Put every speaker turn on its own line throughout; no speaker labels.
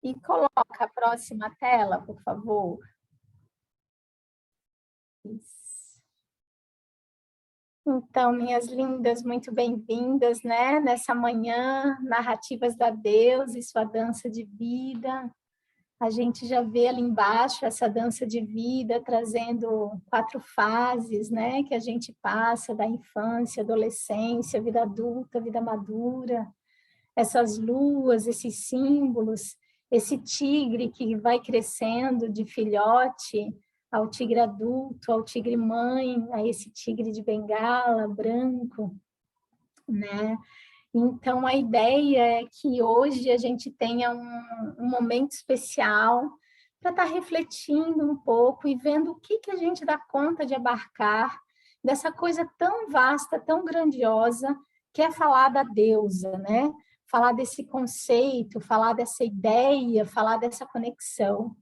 E coloca a próxima tela, por favor. Isso. Então, minhas lindas, muito bem-vindas, né? Nessa manhã, Narrativas da Deus e sua dança de vida. A gente já vê ali embaixo essa dança de vida trazendo 4 fases, né? Que a gente passa da infância, adolescência, vida adulta, vida madura. Essas luas, esses símbolos, esse tigre que vai crescendo de filhote ao tigre adulto, ao tigre mãe, a esse tigre de bengala, branco, né? Então, a ideia é que hoje a gente tenha um momento especial para estar refletindo um pouco e vendo o que a gente dá conta de abarcar dessa coisa tão vasta, tão grandiosa, que é falar da deusa, né? Falar desse conceito, falar dessa ideia, falar dessa conexão.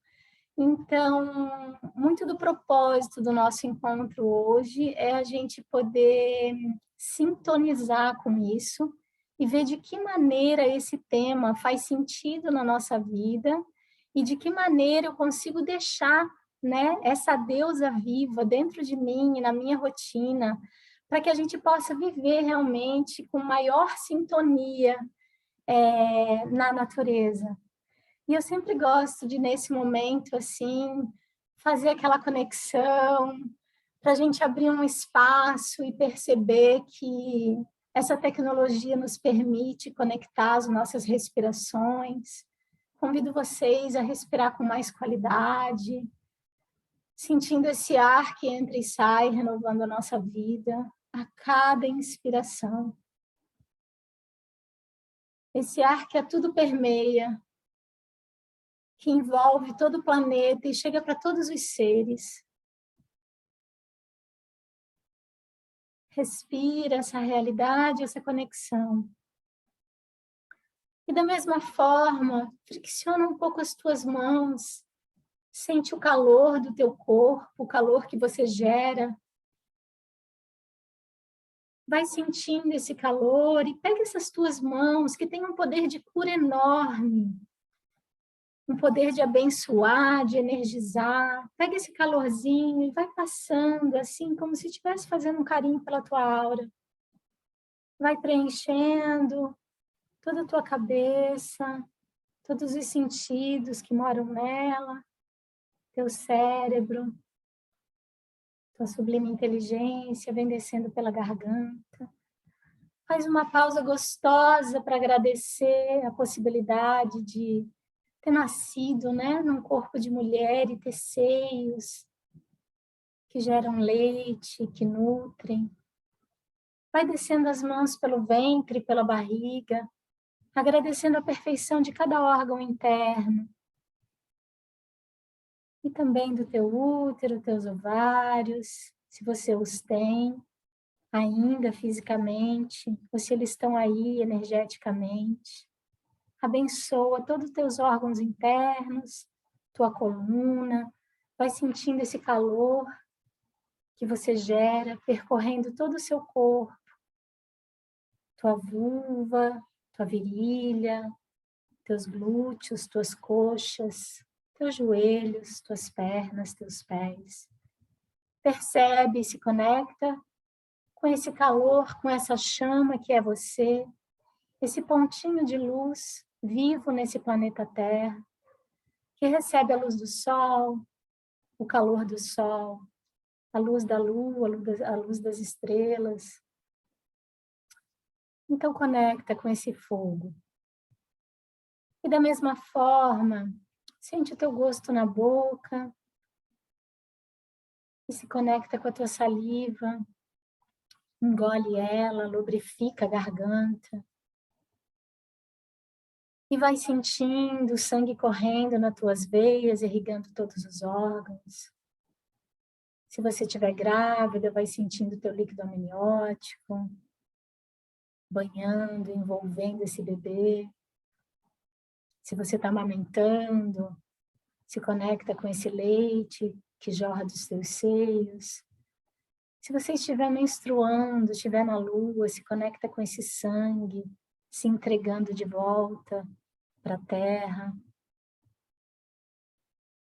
Então, muito do propósito do nosso encontro hoje é a gente poder sintonizar com isso e ver de que maneira esse tema faz sentido na nossa vida e de que maneira eu consigo deixar, né, essa deusa viva dentro de mim e na minha rotina, para que a gente possa viver realmente com maior sintonia na natureza. E eu sempre gosto de, nesse momento, assim, fazer aquela conexão, para a gente abrir um espaço e perceber que essa tecnologia nos permite conectar as nossas respirações. Convido vocês a respirar com mais qualidade, sentindo esse ar que entra e sai, renovando a nossa vida a cada inspiração. Esse ar que a tudo permeia, que envolve todo o planeta e chega para todos os seres. Respira essa realidade, essa conexão. E da mesma forma, fricciona um pouco as tuas mãos, sente o calor do teu corpo, o calor que você gera. Vai sentindo esse calor e pega essas tuas mãos que têm um poder de cura enorme, um poder de abençoar, de energizar. Pega esse calorzinho e vai passando, assim, como se estivesse fazendo um carinho pela tua aura. Vai preenchendo toda a tua cabeça, todos os sentidos que moram nela, teu cérebro, tua sublime inteligência, vem descendo pela garganta. Faz uma pausa gostosa para agradecer a possibilidade de ter nascido, né, num corpo de mulher e ter seios que geram leite, que nutrem. Vai descendo as mãos pelo ventre, pela barriga, agradecendo a perfeição de cada órgão interno. E também do teu útero, teus ovários, se você os tem ainda fisicamente, ou se eles estão aí energeticamente. Abençoa todos os teus órgãos internos, tua coluna, vai sentindo esse calor que você gera, percorrendo todo o seu corpo, tua vulva, tua virilha, teus glúteos, tuas coxas, teus joelhos, tuas pernas, teus pés. Percebe, se conecta com esse calor, com essa chama que é você, esse pontinho de luz vivo nesse planeta Terra, que recebe a luz do sol, o calor do sol, a luz da lua, a luz das estrelas. Então conecta com esse fogo. E da mesma forma, sente o teu gosto na boca e se conecta com a tua saliva. Engole ela, lubrifica a garganta. E vai sentindo o sangue correndo nas tuas veias, irrigando todos os órgãos. Se você estiver grávida, vai sentindo o teu líquido amniótico, banhando, envolvendo esse bebê. Se você está amamentando, se conecta com esse leite que jorra dos teus seios. Se você estiver menstruando, estiver na lua, se conecta com esse sangue, se entregando de volta para a terra.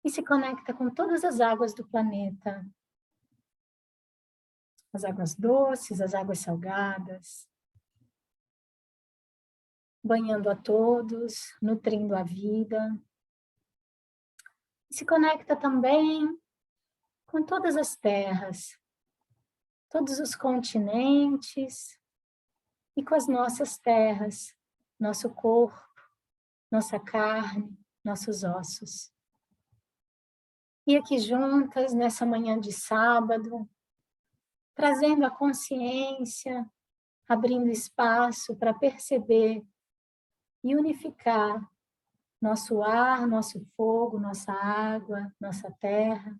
e se conecta com todas as águas do planeta. As águas doces, as águas salgadas, banhando a todos, nutrindo a vida. E se conecta também com todas as terras, todos os continentes e com as nossas terras, nosso corpo, nossa carne, nossos ossos. E aqui juntas, nessa manhã de sábado, trazendo a consciência, abrindo espaço para perceber e unificar nosso ar, nosso fogo, nossa água, nossa terra,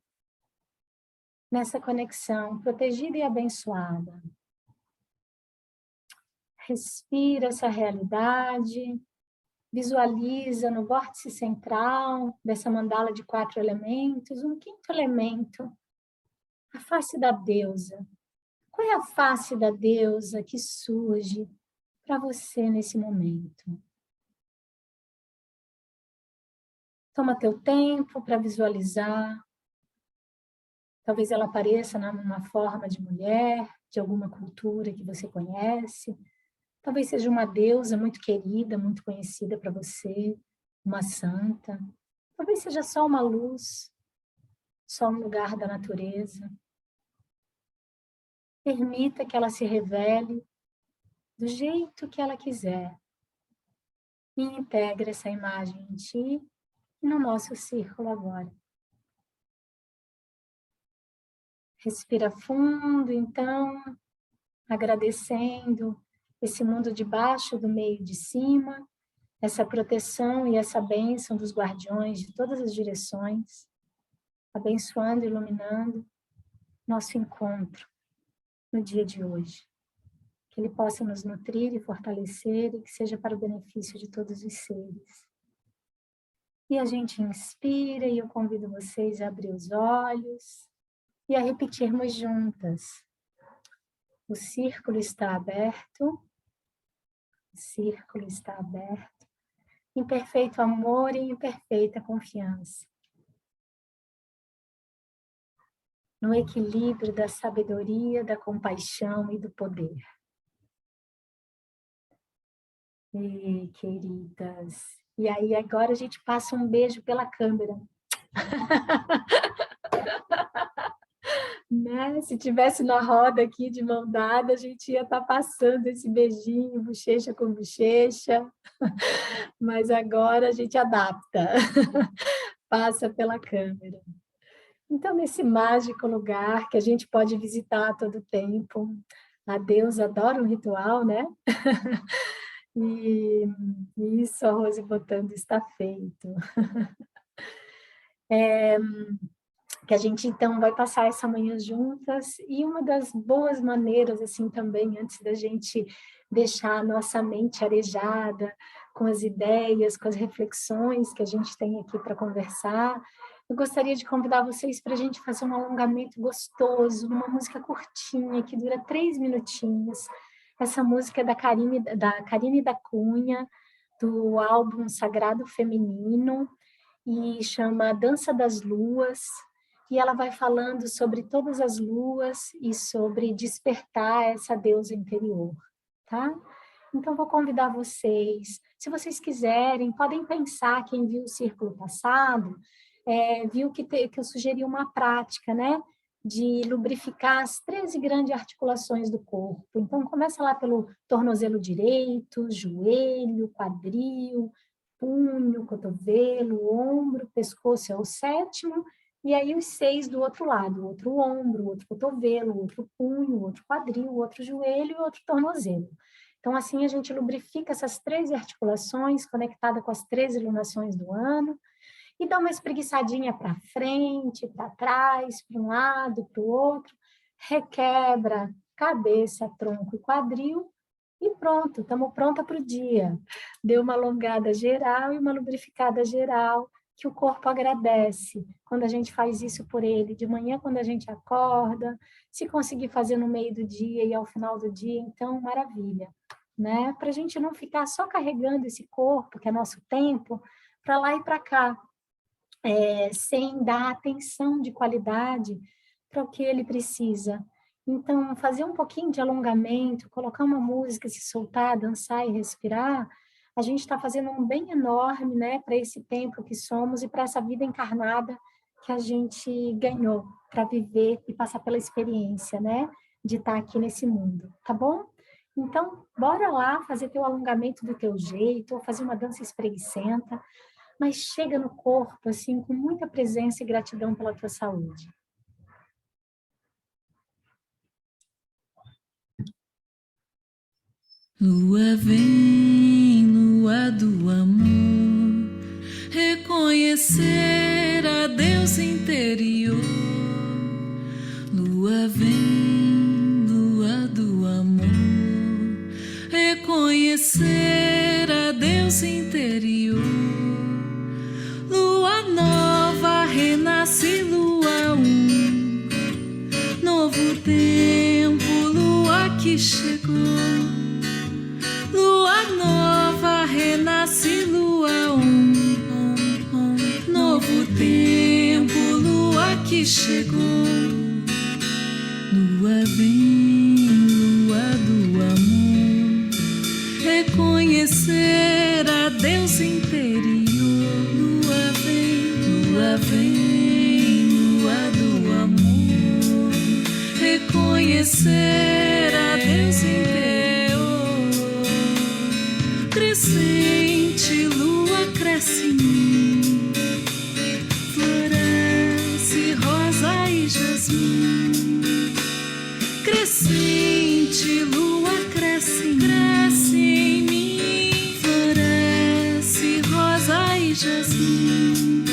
nessa conexão protegida e abençoada. Respira essa realidade, visualiza no vórtice central dessa mandala de 4 elementos, um 5º elemento, a face da deusa. Qual é a face da deusa que surge para você nesse momento? Toma teu tempo para visualizar. Talvez ela apareça numa forma de mulher, de alguma cultura que você conhece. Talvez seja uma deusa muito querida, muito conhecida para você, uma santa. Talvez seja só uma luz, só um lugar da natureza. Permita que ela se revele do jeito que ela quiser. E integre essa imagem em ti e no nosso círculo agora. Respira fundo, então, agradecendo esse mundo de baixo, do meio e de cima, essa proteção e essa bênção dos guardiões de todas as direções, abençoando e iluminando nosso encontro no dia de hoje. Que ele possa nos nutrir e fortalecer e que seja para o benefício de todos os seres. E a gente inspira e eu convido vocês a abrir os olhos e a repetirmos juntas. O círculo está aberto, o círculo está aberto, em perfeito amor e em perfeita confiança. No equilíbrio da sabedoria, da compaixão e do poder. E queridas, e aí agora a gente passa um beijo pela câmera. Né? Se tivesse na roda aqui de mão dada, a gente ia estar passando esse beijinho, bochecha com bochecha, mas agora a gente adapta, passa pela câmera. Então, nesse mágico lugar que a gente pode visitar a todo tempo, a deusa adora um ritual, né? E isso, a Rose botando, está feito. Que a gente, então, vai passar essa manhã juntas, e uma das boas maneiras, assim, também, antes da gente deixar a nossa mente arejada com as ideias, com as reflexões que a gente tem aqui para conversar, eu gostaria de convidar vocês para a gente fazer um alongamento gostoso, numa música curtinha, que dura 3 minutinhos. Essa música é da Carine da Cunha, do álbum Sagrado Feminino, e chama Dança das Luas, e ela vai falando sobre todas as luas e sobre despertar essa deusa interior, tá? Então, vou convidar vocês, se vocês quiserem, podem pensar, quem viu o círculo passado, viu que eu sugeri uma prática, né? De lubrificar as 13 grandes articulações do corpo. Então, começa lá pelo tornozelo direito, joelho, quadril, punho, cotovelo, ombro, pescoço é o 7º, e aí os 6 do outro lado, o outro ombro, o outro cotovelo, o outro punho, o outro quadril, o outro joelho e o outro tornozelo. Então, assim, a gente lubrifica essas 13 articulações, conectada com as 13 lunações do ano, e dá uma espreguiçadinha para frente, para trás, para um lado, para o outro, requebra cabeça, tronco e quadril, e pronto, estamos pronta para o dia. Deu uma alongada geral e uma lubrificada geral, que o corpo agradece quando a gente faz isso por ele, de manhã quando a gente acorda, se conseguir fazer no meio do dia e ao final do dia, então, maravilha, né? Para a gente não ficar só carregando esse corpo, que é nosso tempo, para lá e para cá. sem dar atenção de qualidade para o que ele precisa. Então, fazer um pouquinho de alongamento, colocar uma música, se soltar, dançar e respirar, a gente está fazendo um bem enorme, né, para esse tempo que somos e para essa vida encarnada que a gente ganhou para viver e passar pela experiência, né, de estar aqui nesse mundo, tá bom? Então, bora lá fazer teu alongamento do teu jeito, ou fazer uma dança espreguiçenta, mas chega no corpo, assim, com muita presença e gratidão pela tua saúde.
Lua vem, lua do amor, reconhecer a Deus interior. Lua vem, lua do amor, reconhecer a Deus interior. Lua nova, renasce lua novo tempo, lua que chegou. Lua nova, renasce lua novo tempo, lua que chegou. Lua vem, lua do amor, reconhecer a Deus interior. Lua vem, lua do amor, reconhecer a Deus interior. Crescente, lua cresce em mim, floresce rosa e jasmim. Crescente, lua cresce em mim, floresce rosa e jasmim.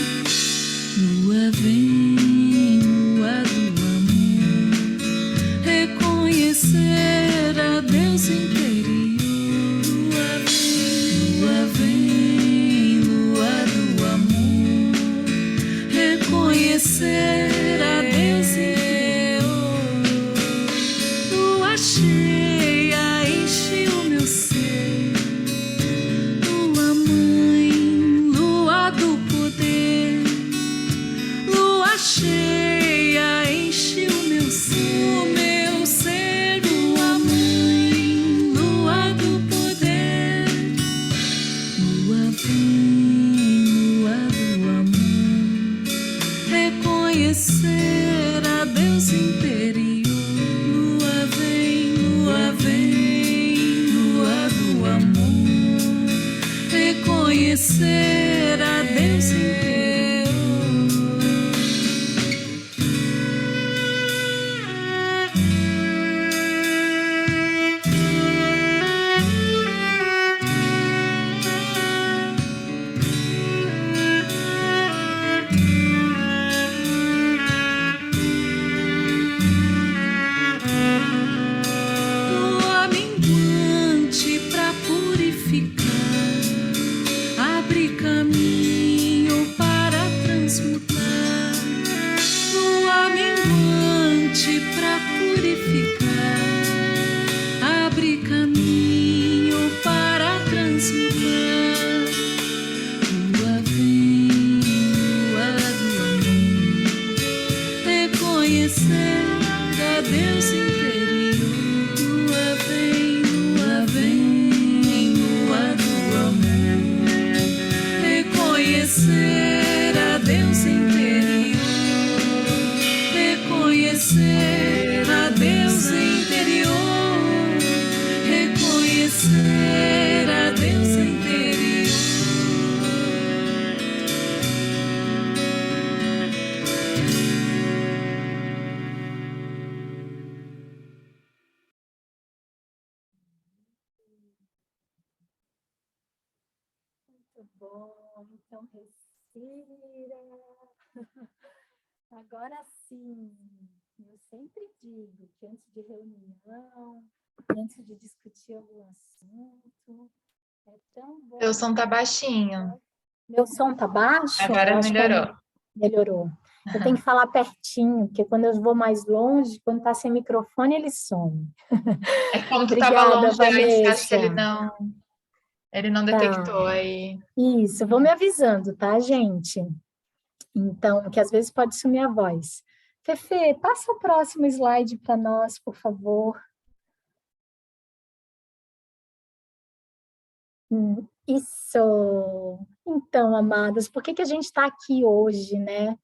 Lua vem, lua do amor, reconhecer a Deus interior. Lua vem, lua do amor, reconhecer a Deus interior. Lua cheia enche o meu ser, lua mãe, lua do poder. Lua cheia enche o meu ser, lua mãe, lua do poder. Lua vem, lua do amor, reconhecer a Deus interior. Lua vem, lua do amor, reconhecer a Deus interior. Lua minguante pra purificar, abre caminho para transmutar. Lua minguante pra purificar, abre caminho para transmutar. Lua vem, lua do amor, reconhecer a Deus interior. Lua vem, lua do amor, reconhecer a Deus interior. Reconhecer a Deus interior. Reconhecer a Deus interior.
Muito bom, então respira. Agora sim, eu sempre digo que antes de reunião, antes de discutir algum assunto, é tão bom.
Teu som tá baixinho.
Meu som tá baixo?
Agora
Acho que
melhorou.
melhorou. Eu tenho que falar pertinho, porque quando eu vou mais longe, quando tá sem microfone, ele some.
É como tu tava
Obrigada,
longe antes, acho que
Vanessa.
ele não detectou aí.
Isso, vou me avisando, tá, gente? Então, que às vezes pode sumir a voz. Fefe, passa o próximo slide para nós, por favor. Isso! Então, amadas, por que a gente está aqui hoje, né?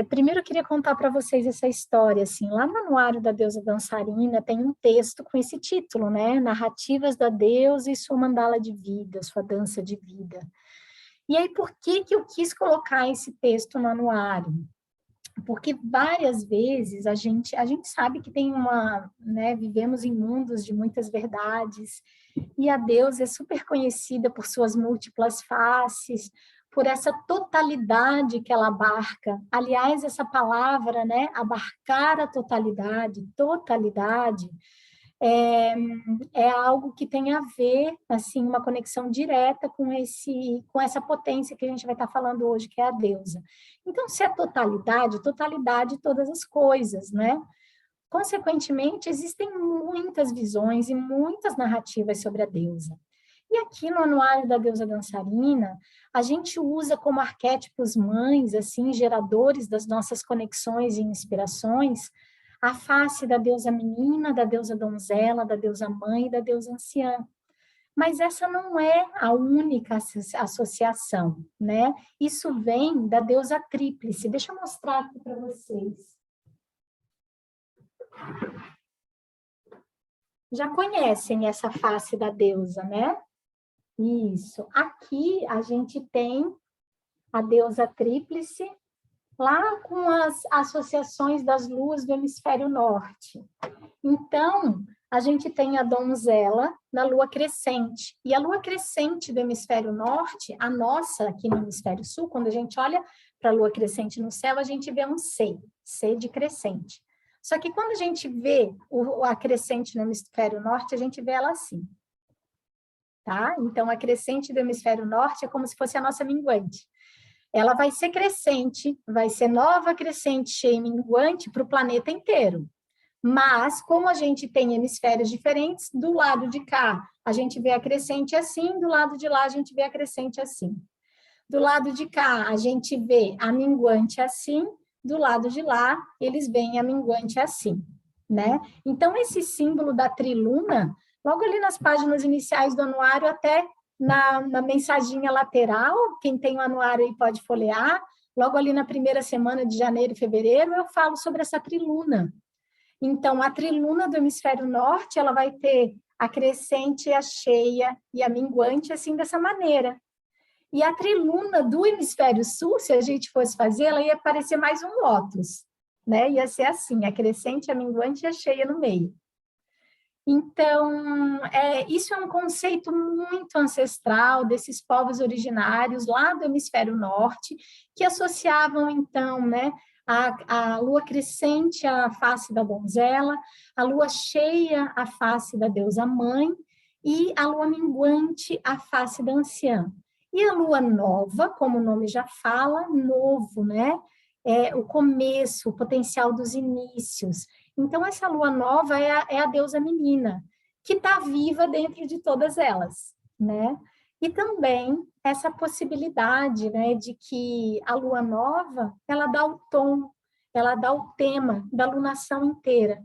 Primeiro eu queria contar para vocês essa história, assim, lá no Anuário da Deusa Dançarina tem um texto com esse título, né? Narrativas da Deusa e sua mandala de vida, sua dança de vida. E aí, por que eu quis colocar esse texto no anuário? Porque várias vezes a gente sabe que tem né, vivemos em mundos de muitas verdades, e a deusa é super conhecida por suas múltiplas faces, por essa totalidade que ela abarca. Aliás, essa palavra, né, abarcar a totalidade, é algo que tem a ver, assim, uma conexão direta com essa potência que a gente vai estar falando hoje, que é a deusa. Então, se é totalidade, totalidade de todas as coisas, né? Consequentemente, existem muitas visões e muitas narrativas sobre a deusa. E aqui no Anuário da Deusa Dançarina, a gente usa como arquétipos mães, assim, geradores das nossas conexões e inspirações, a face da deusa menina, da deusa donzela, da deusa mãe e da deusa anciã. Mas essa não é a única associação, né? Isso vem da deusa tríplice. Deixa eu mostrar aqui para vocês. Já conhecem essa face da deusa, né? Isso. Aqui a gente tem a deusa tríplice, lá com as associações das luas do hemisfério norte. Então, a gente tem a donzela na lua crescente. E a lua crescente do hemisfério norte, a nossa aqui no hemisfério sul, quando a gente olha para a lua crescente no céu, a gente vê um C de crescente. Só que quando a gente vê a crescente no hemisfério norte, a gente vê ela assim. Tá? Então, a crescente do hemisfério norte é como se fosse a nossa minguante. Ela vai ser crescente, vai ser nova crescente, cheia e minguante para o planeta inteiro. Mas, como a gente tem hemisférios diferentes, do lado de cá a gente vê a crescente assim, do lado de lá a gente vê a crescente assim. Do lado de cá a gente vê a minguante assim, do lado de lá eles veem a minguante assim, né? Então, esse símbolo da triluna, logo ali nas páginas iniciais do anuário, até na mensaginha lateral, quem tem o anuário aí pode folhear, logo ali na primeira semana de janeiro e fevereiro, eu falo sobre essa triluna. Então, a triluna do hemisfério norte, ela vai ter a crescente, a cheia e a minguante, assim, dessa maneira. E a triluna do hemisfério sul, se a gente fosse fazer, ela ia parecer mais um lótus, né? Ia ser assim, a crescente, a minguante e a cheia no meio. Então, isso é um conceito muito ancestral desses povos originários lá do hemisfério norte, que associavam, então, né, a lua crescente à face da donzela, a lua cheia à face da deusa mãe e a lua minguante à face da anciã. E a lua nova, como o nome já fala, novo, né? É o começo, o potencial dos inícios. Então, essa lua nova é a deusa menina, que está viva dentro de todas elas, né? E também essa possibilidade, né, de que a lua nova, ela dá o tom, ela dá o tema da lunação inteira.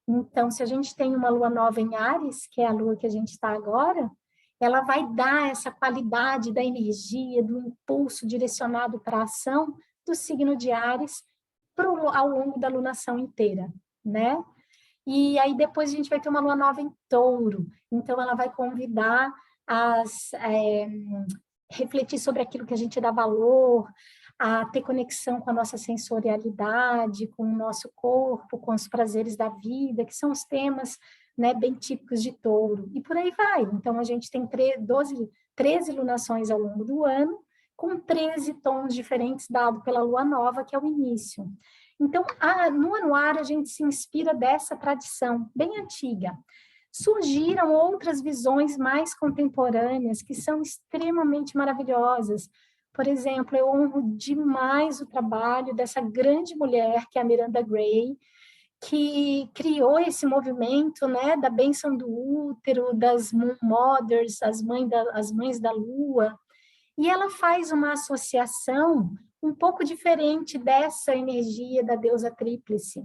Então, se a gente tem uma lua nova em Áries, que é a lua que a gente está agora, ela vai dar essa qualidade da energia, do impulso direcionado para a ação do signo de Áries ao longo da lunação inteira, né? E aí depois a gente vai ter uma lua nova em Touro, então ela vai convidar a refletir sobre aquilo que a gente dá valor, a ter conexão com a nossa sensorialidade, com o nosso corpo, com os prazeres da vida, que são os temas, né, bem típicos de Touro, e por aí vai. Então, a gente tem 13 lunações ao longo do ano, com 13 tons diferentes dados pela lua nova, que é o início. Então, no anuário, a gente se inspira dessa tradição bem antiga. Surgiram outras visões mais contemporâneas que são extremamente maravilhosas. Por exemplo, eu honro demais o trabalho dessa grande mulher, que é a Miranda Gray, que criou esse movimento, né, da bênção do útero, das Moon Mothers, as mães da lua, E ela faz uma associação um pouco diferente dessa energia da deusa tríplice.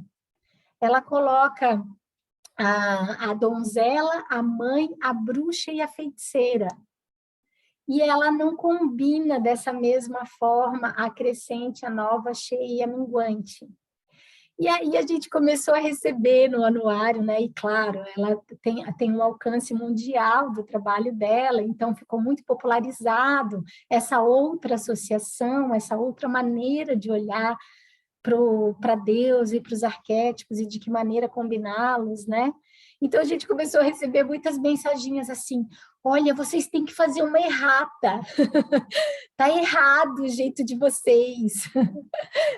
Ela coloca a donzela, a mãe, a bruxa e a feiticeira. E ela não combina dessa mesma forma a crescente, a nova, a cheia e a minguante. E aí a gente começou a receber no anuário, né? E claro, ela tem um alcance mundial do trabalho dela, então ficou muito popularizado essa outra associação, essa outra maneira de olhar para Deus e para os arquétipos e de que maneira combiná-los, né? Então a gente começou a receber muitas mensaginhas assim: olha, vocês têm que fazer uma errata, tá errado o jeito de vocês.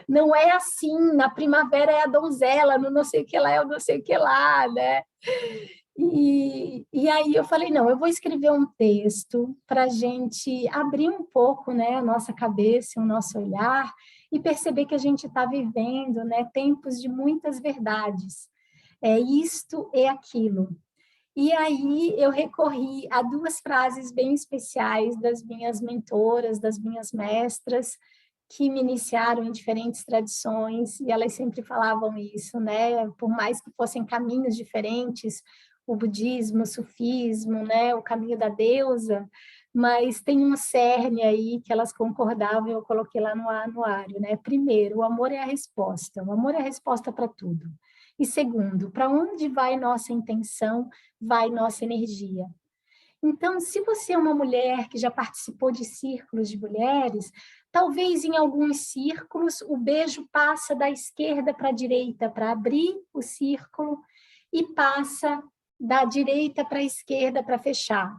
Não é assim, na primavera é a donzela, no não sei o que lá é o não sei o que lá, né? E aí eu falei, não, eu vou escrever um texto para a gente abrir um pouco, né, a nossa cabeça, o nosso olhar, e perceber que a gente está vivendo, né, tempos de muitas verdades. É isto e aquilo. E aí eu recorri a duas frases bem especiais das minhas mentoras, das minhas mestras, que me iniciaram em diferentes tradições, e elas sempre falavam isso, né? Por mais que fossem caminhos diferentes, o budismo, o sufismo, né? O caminho da deusa, mas tem um cerne aí que elas concordavam, e eu coloquei lá no anuário, né? Primeiro, o amor é a resposta, o amor é a resposta para tudo. E segundo, para onde vai nossa intenção, vai nossa energia. Então, se você é uma mulher que já participou de círculos de mulheres, talvez em alguns círculos o beijo passa da esquerda para a direita para abrir o círculo e passa da direita para a esquerda para fechar.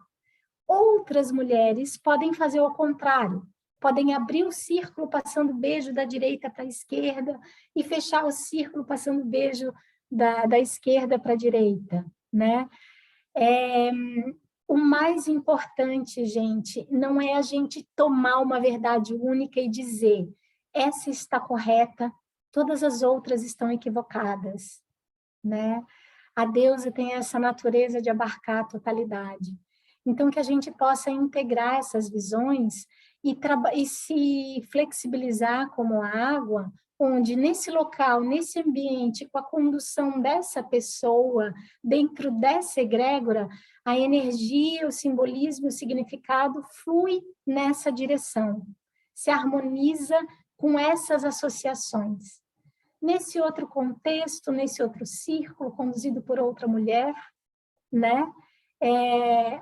Outras mulheres podem fazer o contrário, podem abrir o círculo passando beijo da direita para a esquerda e fechar o círculo passando beijo da esquerda para a direita, né? O mais importante, gente, não é a gente tomar uma verdade única e dizer essa está correta, todas as outras estão equivocadas, né? A deusa tem essa natureza de abarcar a totalidade. Então, que a gente possa integrar essas visões e se flexibilizar como a água, onde nesse local, nesse ambiente, com a condução dessa pessoa, dentro dessa egrégora, a energia, o simbolismo, o significado flui nessa direção, se harmoniza com essas associações. Nesse outro contexto, nesse outro círculo, conduzido por outra mulher, né?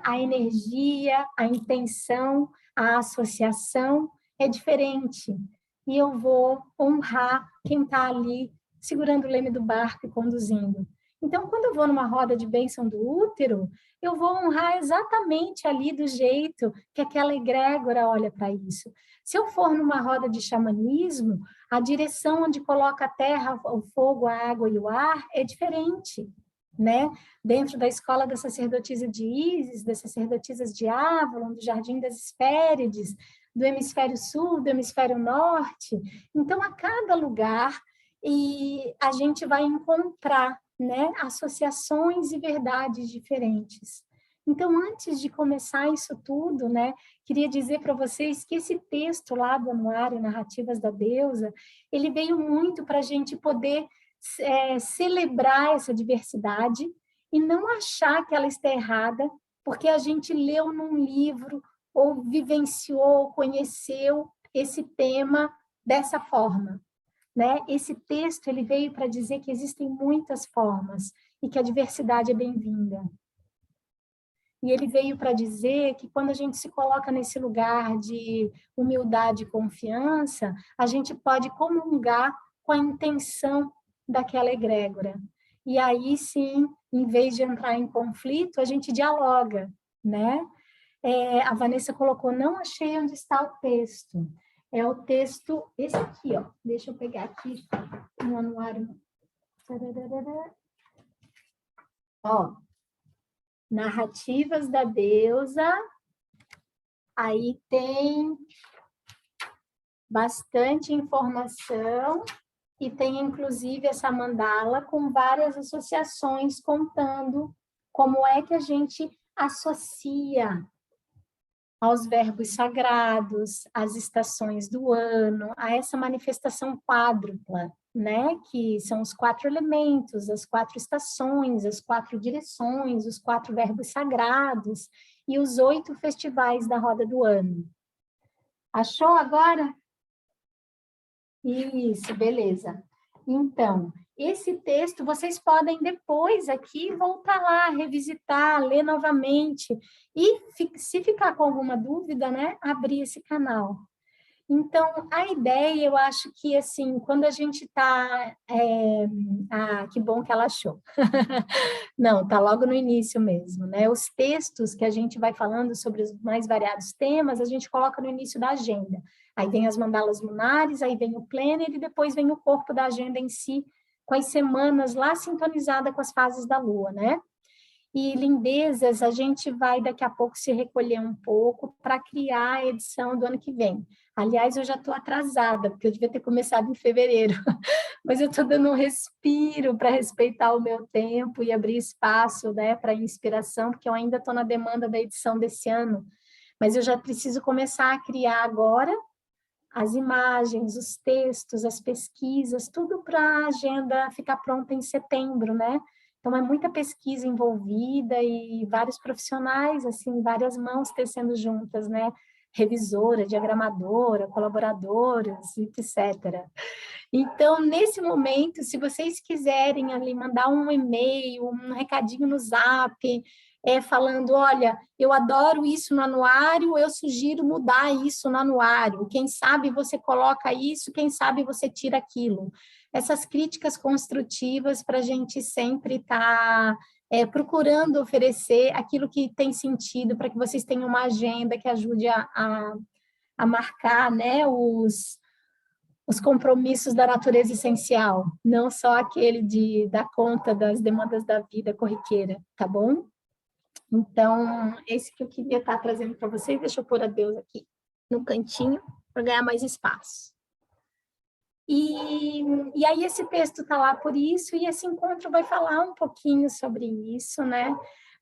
A energia, a intenção, a associação é diferente. E eu vou honrar quem está ali segurando o leme do barco e conduzindo. Então, quando eu vou numa roda de bênção do útero, eu vou honrar exatamente ali do jeito que aquela egrégora olha para isso. Se eu for numa roda de xamanismo, a direção onde coloca a terra, o fogo, a água e o ar é diferente, né? Dentro da escola da sacerdotisa de Ísis, das sacerdotisas de Avalon, do Jardim das Hespérides, do hemisfério sul, do hemisfério norte. Então, a cada lugar, e a gente vai encontrar, né, associações e verdades diferentes. Então, antes de começar isso tudo, né, queria dizer para vocês que esse texto lá do Anuário Narrativas da Deusa, ele veio muito para a gente poder celebrar essa diversidade e não achar que ela está errada, porque a gente leu num livro ou vivenciou, conheceu esse tema dessa forma, né? Esse texto ele veio para dizer que existem muitas formas e que a diversidade é bem-vinda. E ele veio para dizer que quando a gente se coloca nesse lugar de humildade e confiança, a gente pode comungar com a intenção daquela egrégora. E aí, sim, em vez de entrar em conflito, a gente dialoga, né? A Vanessa colocou, não achei onde está o texto. É o texto, esse aqui, ó. Deixa eu pegar aqui no anuário. Ó, Narrativas da Deusa. Aí tem bastante informação e tem, inclusive, essa mandala com várias associações contando como é que a gente associa aos verbos sagrados, às estações do ano, a essa manifestação quádrupla, né? Que são os 4 elementos, as 4 estações, as 4 direções, os 4 verbos sagrados e os 8 festivais da roda do ano. Achou agora? Isso, beleza. Então, esse texto vocês podem depois aqui voltar lá, revisitar, ler novamente e se ficar com alguma dúvida, né, abrir esse canal. Então, a ideia, eu acho que, assim, quando a gente está... que bom que ela achou. Não, está logo no início mesmo, né? Os textos que a gente vai falando sobre os mais variados temas, a gente coloca no início da agenda. Aí vem as mandalas lunares, aí vem o planner e depois vem o corpo da agenda em si, com as semanas lá sintonizada com as fases da Lua, né? E lindezas, a gente vai daqui a pouco se recolher um pouco para criar a edição do ano que vem. Aliás, eu já estou atrasada, porque eu devia ter começado em fevereiro, mas eu estou dando um respiro para respeitar o meu tempo e abrir espaço, né, para inspiração, porque eu ainda estou na demanda da edição desse ano, mas eu já preciso começar a criar agora as imagens, os textos, as pesquisas, tudo para a agenda ficar pronta em setembro, né? Então, é muita pesquisa envolvida e vários profissionais, assim, várias mãos tecendo juntas, né? Revisora, diagramadora, colaboradoras, etc. Então, nesse momento, se vocês quiserem ali mandar um e-mail, um recadinho no Zap, falando, olha, eu adoro isso no anuário, eu sugiro mudar isso no anuário. Quem sabe você coloca isso, quem sabe você tira aquilo. Essas críticas construtivas para a gente sempre estar procurando oferecer aquilo que tem sentido, para que vocês tenham uma agenda que ajude a marcar, né, os compromissos da natureza essencial, não só aquele de dar conta das demandas da vida corriqueira, tá bom? Então, esse que eu queria estar trazendo para vocês, deixa eu pôr a Deus aqui no cantinho, para ganhar mais espaço. E aí esse texto está lá por isso, e esse encontro vai falar um pouquinho sobre isso, né?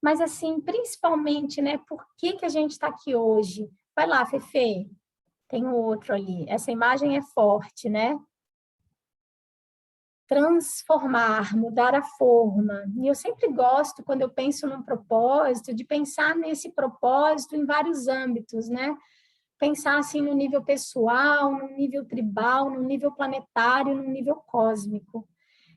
Mas, assim, principalmente, né, por que a gente está aqui hoje? Vai lá, Fefe, tem um outro ali. Essa imagem é forte, né? Transformar, mudar a forma. E eu sempre gosto, quando eu penso num propósito, de pensar nesse propósito em vários âmbitos, né? Pensar assim no nível pessoal, no nível tribal, no nível planetário, no nível cósmico.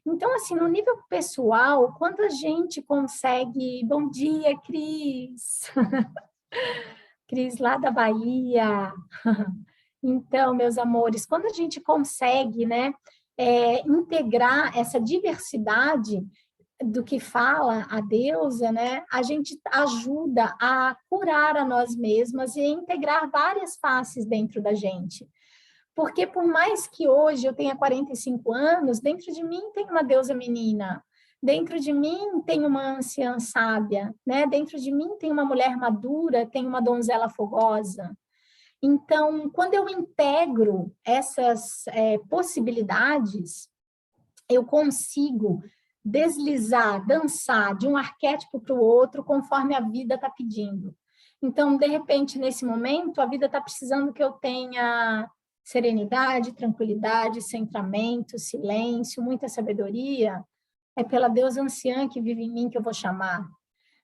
Então, assim, no nível pessoal, quando a gente consegue... Bom dia, Cris! Cris, lá da Bahia. Então, meus amores, quando a gente consegue, né, integrar essa diversidade do que fala a deusa, né, a gente ajuda a curar a nós mesmas e a integrar várias faces dentro da gente. Porque por mais que hoje eu tenha 45 anos, dentro de mim tem uma deusa menina, dentro de mim tem uma anciã sábia, né? Dentro de mim tem uma mulher madura, tem uma donzela fogosa. Então, quando eu integro essas possibilidades, eu consigo deslizar, dançar de um arquétipo para o outro conforme a vida está pedindo. Então, de repente, nesse momento, a vida está precisando que eu tenha serenidade, tranquilidade, centramento, silêncio, muita sabedoria. É pela deusa anciã que vive em mim que eu vou chamar.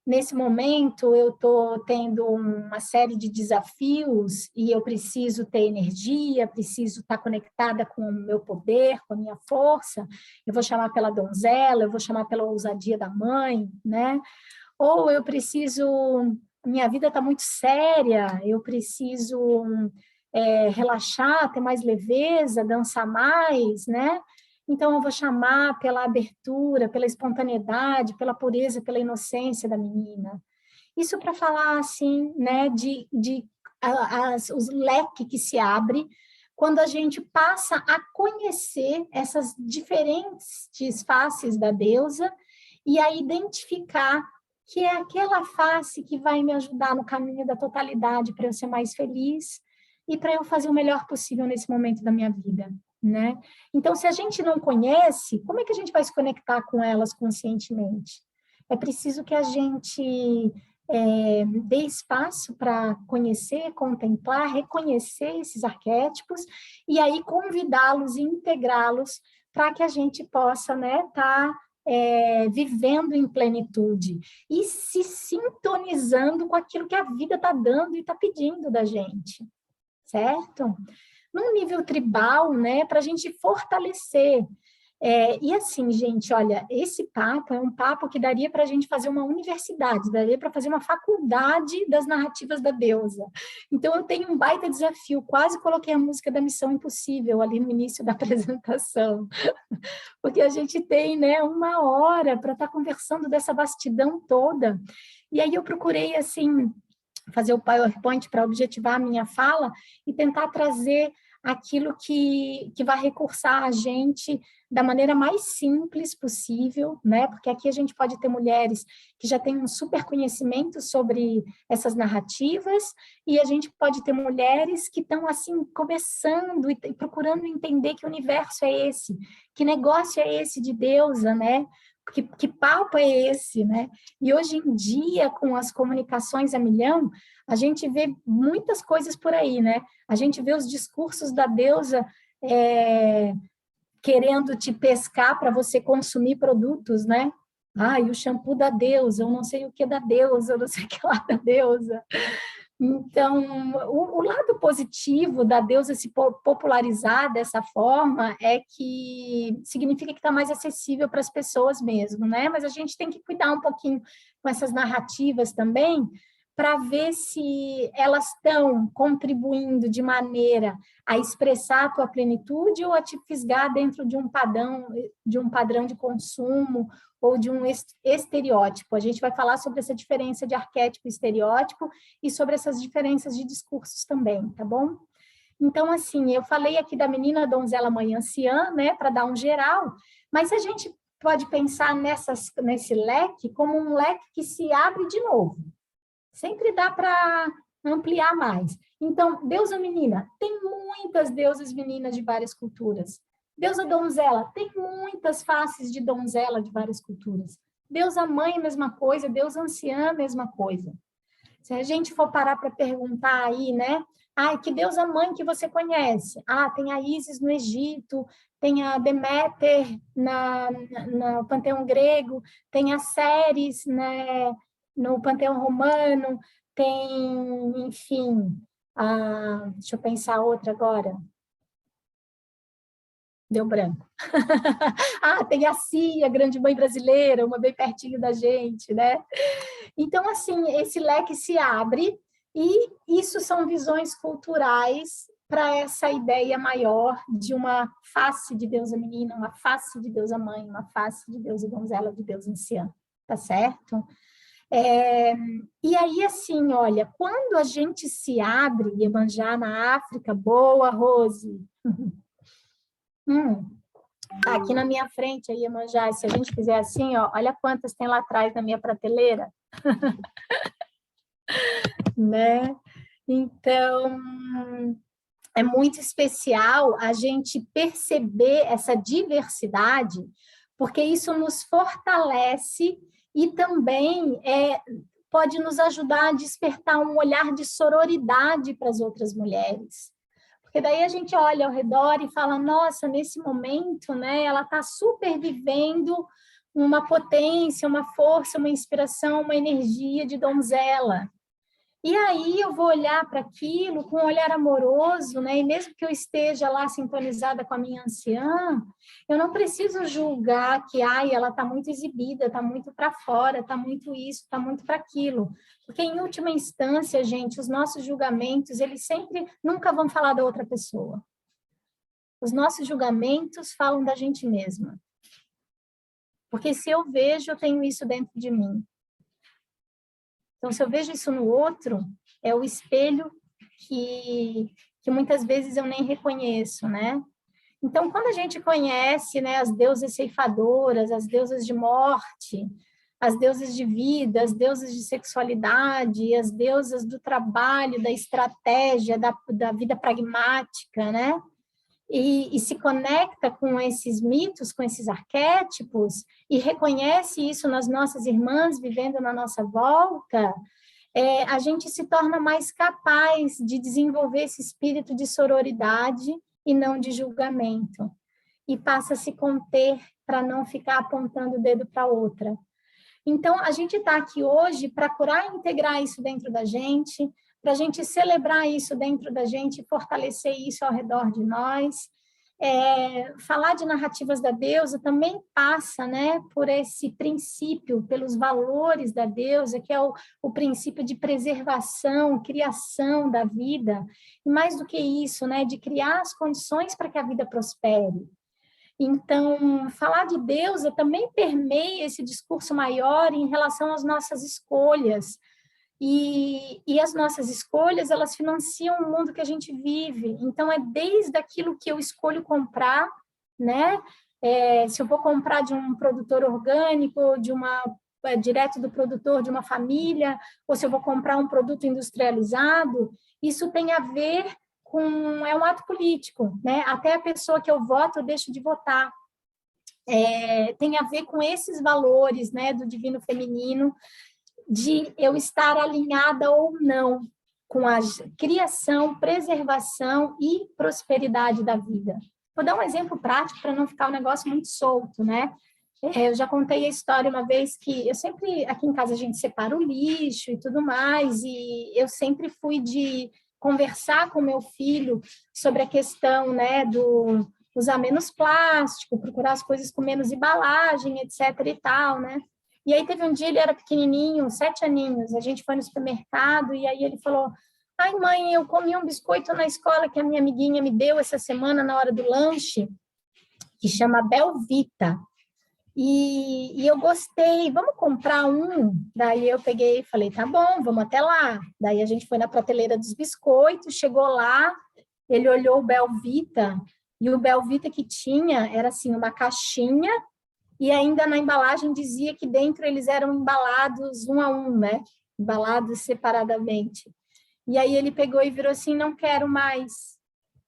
Nesse momento, eu estou tendo uma série de desafios e eu preciso ter energia, preciso estar conectada com o meu poder, com a minha força. Eu vou chamar pela donzela, eu vou chamar pela ousadia da mãe, né? Ou eu preciso... Minha vida está muito séria, eu preciso relaxar, ter mais leveza, dançar mais, né? Então, eu vou chamar pela abertura, pela espontaneidade, pela pureza, pela inocência da menina. Isso para falar, assim, né, os leques que se abre quando a gente passa a conhecer essas diferentes faces da deusa e a identificar que é aquela face que vai me ajudar no caminho da totalidade para eu ser mais feliz e para eu fazer o melhor possível nesse momento da minha vida, né? Então, se a gente não conhece, como é que a gente vai se conectar com elas conscientemente? É preciso que a gente dê espaço para conhecer, contemplar, reconhecer esses arquétipos e aí convidá-los e integrá-los para que a gente possa, né, tá vivendo em plenitude e se sintonizando com aquilo que a vida está dando e está pedindo da gente, certo? Num nível tribal, né, para a gente fortalecer. E assim, gente, olha, esse papo é um papo que daria para a gente fazer uma universidade, daria para fazer uma faculdade das narrativas da deusa. Então, eu tenho um baita desafio, quase coloquei a música da Missão Impossível ali no início da apresentação, porque a gente tem, né, 1 hora para estar conversando dessa vastidão toda. E aí eu procurei, assim, fazer o PowerPoint para objetivar a minha fala e tentar trazer aquilo que vai recursar a gente da maneira mais simples possível, né? Porque aqui a gente pode ter mulheres que já têm um super conhecimento sobre essas narrativas e a gente pode ter mulheres que estão, assim, começando e procurando entender que universo é esse, que negócio é esse de deusa, né? Que papo é esse, né? E hoje em dia, com as comunicações a milhão, a gente vê muitas coisas por aí, né? A gente vê os discursos da deusa querendo te pescar para você consumir produtos, né? Ah, e o shampoo da deusa, eu não sei o que da deusa, eu não sei o que lá da deusa. Então, o lado positivo da deusa se popularizar dessa forma é que significa que está mais acessível para as pessoas mesmo, né? Mas a gente tem que cuidar um pouquinho com essas narrativas também, para ver se elas estão contribuindo de maneira a expressar a tua plenitude ou a te fisgar dentro de um padrão de consumo ou de um estereótipo. A gente vai falar sobre essa diferença de arquétipo e estereótipo e sobre essas diferenças de discursos também, tá bom? Então, assim, eu falei aqui da menina, donzela, mãe, anciã, né, para dar um geral, mas a gente pode pensar nesse leque como um leque que se abre de novo. Sempre dá para ampliar mais. Então, deusa menina, tem muitas deusas meninas de várias culturas. Deusa donzela, tem muitas faces de donzela de várias culturas. Deusa mãe, mesma coisa. Deusa anciã, mesma coisa. Se a gente for parar para perguntar aí, né? Ah, que deusa mãe que você conhece? Ah, tem a Ísis no Egito, tem a Deméter no panteão grego, tem a Ceres, né, no panteão romano, tem, enfim, deixa eu pensar outra agora. Deu branco. Tem a Cia, grande mãe brasileira, uma bem pertinho da gente, né? Então, assim, esse leque se abre e isso são visões culturais para essa ideia maior de uma face de deusa menina, uma face de deusa mãe, uma face de deusa donzela, de deusa anciã, tá certo? E aí, assim, olha, quando a gente se abre, Iemanjá na África, boa, Rose. Aqui na minha frente, a Iemanjá, se a gente fizer assim, ó, olha quantas tem lá atrás na minha prateleira. Né? Então, é muito especial a gente perceber essa diversidade, porque isso nos fortalece e também pode nos ajudar a despertar um olhar de sororidade para as outras mulheres. Porque daí a gente olha ao redor e fala, nossa, nesse momento, né, ela está super vivendo uma potência, uma força, uma inspiração, uma energia de donzela. E aí eu vou olhar para aquilo com um olhar amoroso, né? E mesmo que eu esteja lá sintonizada com a minha anciã, eu não preciso julgar que ela está muito exibida, está muito para fora, está muito isso, está muito para aquilo. Porque, em última instância, gente, os nossos julgamentos, eles sempre, nunca vão falar da outra pessoa. Os nossos julgamentos falam da gente mesma. Porque se eu vejo, eu tenho isso dentro de mim. Então, se eu vejo isso no outro, é o espelho que muitas vezes eu nem reconheço, né? Então, quando a gente conhece, né, as deusas ceifadoras, as deusas de morte, as deusas de vida, as deusas de sexualidade, as deusas do trabalho, da estratégia, da vida pragmática, né? e se conecta com esses mitos, com esses arquétipos, e reconhece isso nas nossas irmãs vivendo na nossa volta, a gente se torna mais capaz de desenvolver esse espírito de sororidade e não de julgamento, e passa a se conter para não ficar apontando o dedo para outra. Então, a gente está aqui hoje para curar e integrar isso dentro da gente, para a gente celebrar isso dentro da gente, fortalecer isso ao redor de nós. Falar de narrativas da deusa também passa, né, por esse princípio, pelos valores da deusa, que é o princípio de preservação, criação da vida, e mais do que isso, né, de criar as condições para que a vida prospere. Então, falar de deusa também permeia esse discurso maior em relação às nossas escolhas. E as nossas escolhas, elas financiam o mundo que a gente vive. Então, é desde aquilo que eu escolho comprar, né? Se eu vou comprar de um produtor orgânico, direto do produtor de uma família, ou se eu vou comprar um produto industrializado, isso tem a ver é um ato político, né? Até a pessoa que eu voto, eu deixo de votar. Tem a ver com esses valores, né, do divino feminino, de eu estar alinhada ou não com a criação, preservação e prosperidade da vida. Vou dar um exemplo prático para não ficar um negócio muito solto, né? Eu já contei a história uma vez que eu sempre, aqui em casa a gente separa o lixo e tudo mais, e eu sempre fui de conversar com meu filho sobre a questão, né, do usar menos plástico, procurar as coisas com menos embalagem, etc e tal, né? E aí teve um dia, ele era pequenininho, 7 aninhos, a gente foi no supermercado e aí ele falou: ai, mãe, eu comi um biscoito na escola que a minha amiguinha me deu essa semana na hora do lanche, que chama Belvita. E eu gostei, vamos comprar um? Daí eu peguei e falei, tá bom, vamos até lá. Daí a gente foi na prateleira dos biscoitos, chegou lá, ele olhou o Belvita, e o Belvita que tinha era assim, uma caixinha, e ainda na embalagem dizia que dentro eles eram embalados um a um, né? Embalados separadamente. E aí ele pegou e virou assim, não quero mais.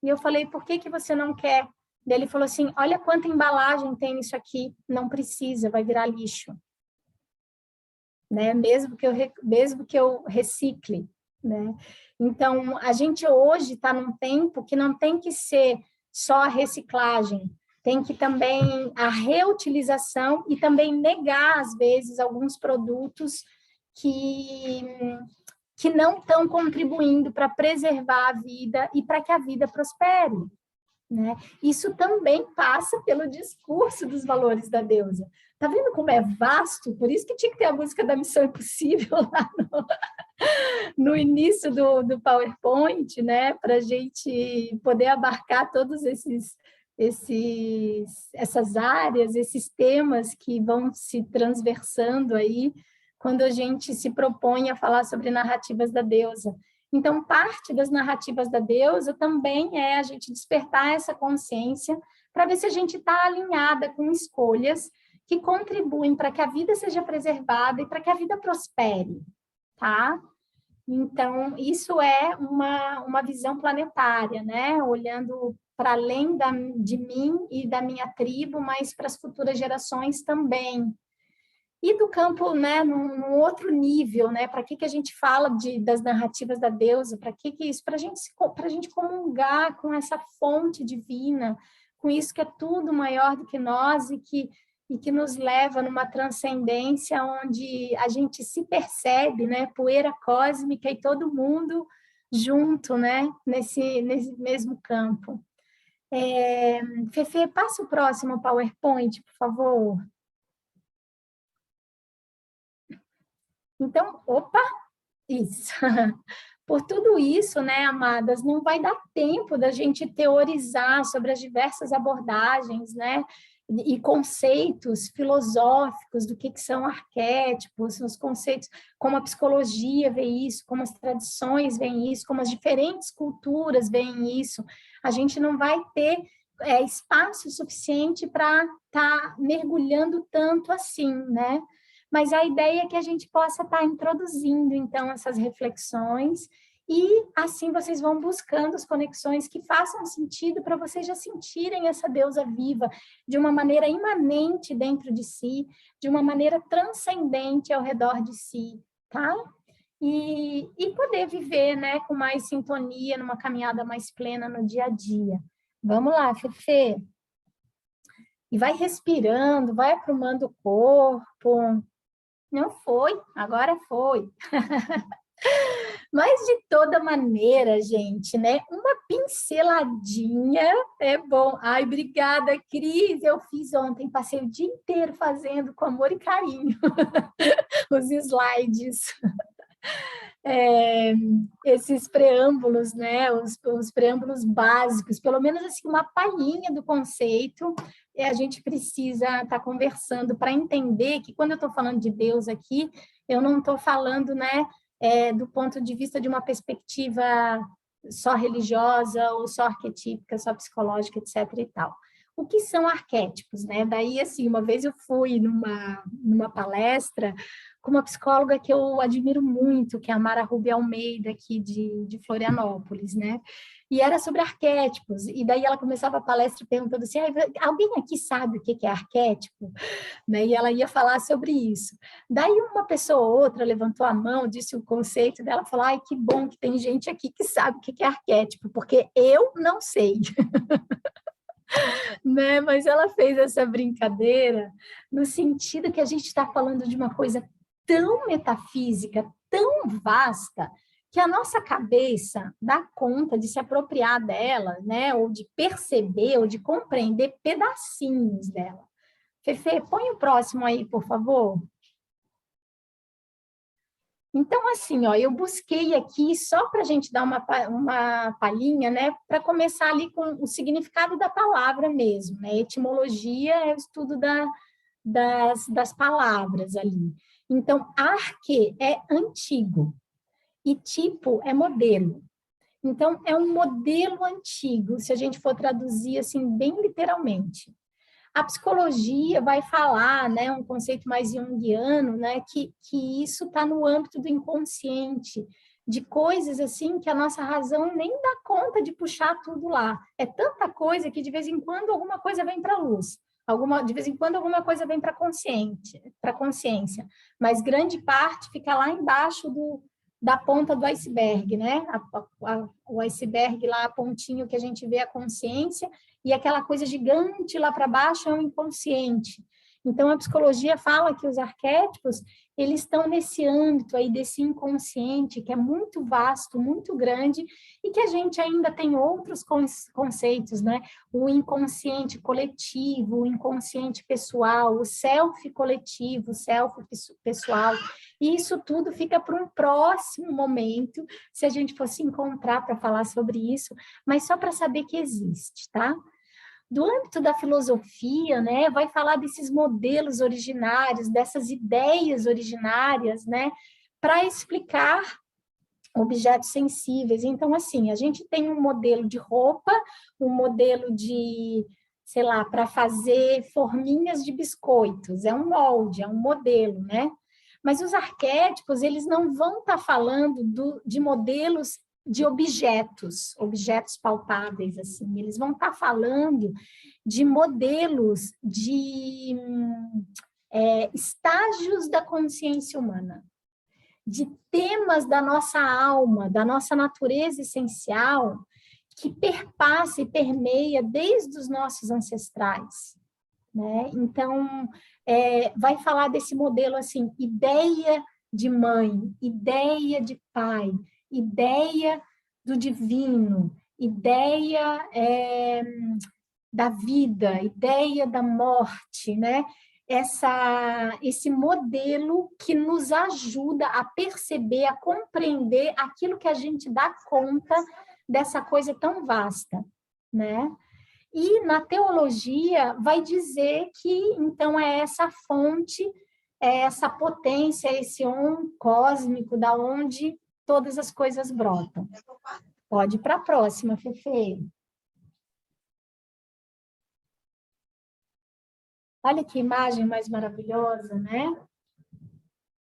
E eu falei, por que você não quer? Daí ele falou assim, olha quanta embalagem tem nisso aqui, não precisa, vai virar lixo. Né? Mesmo que eu recicle. Né? Então, a gente hoje está num tempo que não tem que ser só a reciclagem, tem que também a reutilização e também negar, às vezes, alguns produtos que não estão contribuindo para preservar a vida e para que a vida prospere. Né? Isso também passa pelo discurso dos valores da deusa. Tá vendo como é vasto? Por isso que tinha que ter a música da Missão Impossível lá no início do PowerPoint, né? Para a gente poder abarcar todos essas áreas, esses temas que vão se transversando aí quando a gente se propõe a falar sobre narrativas da deusa. Então, parte das narrativas da deusa também é a gente despertar essa consciência para ver se a gente está alinhada com escolhas que contribuem para que a vida seja preservada e para que a vida prospere, tá? Então, isso é uma visão planetária, né? Olhando para além de mim e da minha tribo, mas para as futuras gerações também. E do campo, né, num outro nível, né? Para que a gente fala das narrativas da deusa? Para que isso? Para a gente comungar com essa fonte divina, com isso que é tudo maior do que nós e que nos leva numa transcendência onde a gente se percebe, né? Poeira cósmica e todo mundo junto, né? Nesse mesmo campo. Fefe, passa o próximo PowerPoint, por favor. Então, opa, isso. Por tudo isso, né, amadas, não vai dar tempo da gente teorizar sobre as diversas abordagens, né, e conceitos filosóficos do que são arquétipos, os conceitos, como a psicologia vê isso, como as tradições veem isso, como as diferentes culturas veem isso. A gente não vai ter espaço suficiente para estar mergulhando tanto assim, né? Mas a ideia é que a gente possa estar introduzindo, então, essas reflexões E assim vocês vão buscando as conexões que façam sentido para vocês já sentirem essa deusa viva de uma maneira imanente dentro de si, de uma maneira transcendente ao redor de si, tá? E poder viver, né, com mais sintonia, numa caminhada mais plena no dia a dia. Vamos lá, Fefe. E vai respirando, vai aprumando o corpo. Não foi, agora foi. Mas de toda maneira, gente, né? Uma pinceladinha é bom. Ai, obrigada, Cris. Eu fiz ontem, passei o dia inteiro fazendo com amor e carinho os slides. Esses preâmbulos, né? Os preâmbulos básicos, pelo menos assim, uma palhinha do conceito, a gente precisa estar conversando para entender que quando eu estou falando de Deus aqui, eu não estou falando, né, do ponto de vista de uma perspectiva só religiosa ou só arquetípica, só psicológica, etc. e tal. O que são arquétipos, né? Daí, assim, uma vez eu fui numa palestra com uma psicóloga que eu admiro muito, que é a Mara Rubio Almeida, aqui de Florianópolis, né? E era sobre arquétipos, e daí ela começava a palestra perguntando assim, alguém aqui sabe o que é arquétipo? Né? E ela ia falar sobre isso. Daí uma pessoa ou outra levantou a mão, disse o conceito dela, falou, ai, que bom que tem gente aqui que sabe o que é arquétipo, porque eu não sei. Né? Mas ela fez essa brincadeira no sentido que a gente está falando de uma coisa tão metafísica, tão vasta, que a nossa cabeça dá conta de se apropriar dela, né? Ou de perceber, ou de compreender pedacinhos dela. Fefe, põe o próximo aí, por favor. Então, assim, ó, eu busquei aqui só para a gente dar uma palhinha, né, para começar ali com o significado da palavra mesmo, né? Etimologia é o estudo das palavras ali. Então, arque é antigo e tipo é modelo. Então, é um modelo antigo, se a gente for traduzir assim bem literalmente. A psicologia vai falar, né, um conceito mais junguiano, né, que isso está no âmbito do inconsciente, de coisas assim que a nossa razão nem dá conta de puxar tudo lá. É tanta coisa que de vez em quando alguma coisa vem para a luz, de vez em quando alguma coisa vem para a consciência, mas grande parte fica lá embaixo da ponta do iceberg, né? O iceberg lá, a pontinho que a gente vê a consciência, e aquela coisa gigante lá para baixo é o inconsciente. Então, a psicologia fala que os arquétipos, eles estão nesse âmbito aí desse inconsciente, que é muito vasto, muito grande, e que a gente ainda tem outros conceitos, né? O inconsciente coletivo, o inconsciente pessoal, o self coletivo, o self pessoal, e isso tudo fica para um próximo momento, se a gente fosse encontrar para falar sobre isso, mas só para saber que existe, tá? Do âmbito da filosofia, né, vai falar desses modelos originários, dessas ideias originárias, né, para explicar objetos sensíveis. Então, assim, a gente tem um modelo de roupa, um modelo de, sei lá, para fazer forminhas de biscoitos, é um molde, é um modelo, né? Mas os arquétipos, eles não vão estar falando de modelos de objetos palpáveis, assim, eles vão estar falando de modelos de estágios da consciência humana, de temas da nossa alma, da nossa natureza essencial, que perpassa e permeia desde os nossos ancestrais, né? Então, vai falar desse modelo assim, ideia de mãe, ideia de pai, ideia do divino, ideia da vida, ideia da morte, né? Esse modelo que nos ajuda a perceber, a compreender aquilo que a gente dá conta dessa coisa tão vasta, né? E na teologia vai dizer que, então, é essa fonte, é essa potência, esse on cósmico, da onde todas as coisas brotam. Pode ir para a próxima, Fefe. Olha que imagem mais maravilhosa, né?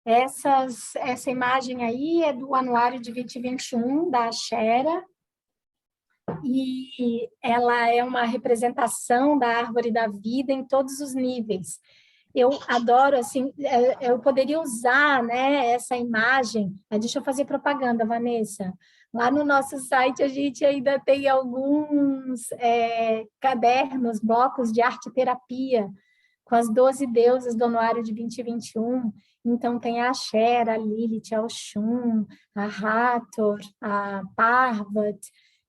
Essa imagem aí é do Anuário de 2021, da Axera, e ela é uma representação da árvore da vida em todos os níveis. Eu adoro, assim, eu poderia usar, né, essa imagem. Deixa eu fazer propaganda, Vanessa. Lá no nosso site a gente ainda tem alguns cadernos, blocos de arte-terapia com as 12 deusas do Anuário de 2021. Então, tem a Axera, a Lilith, a Oxum, a Hathor, a Parvat,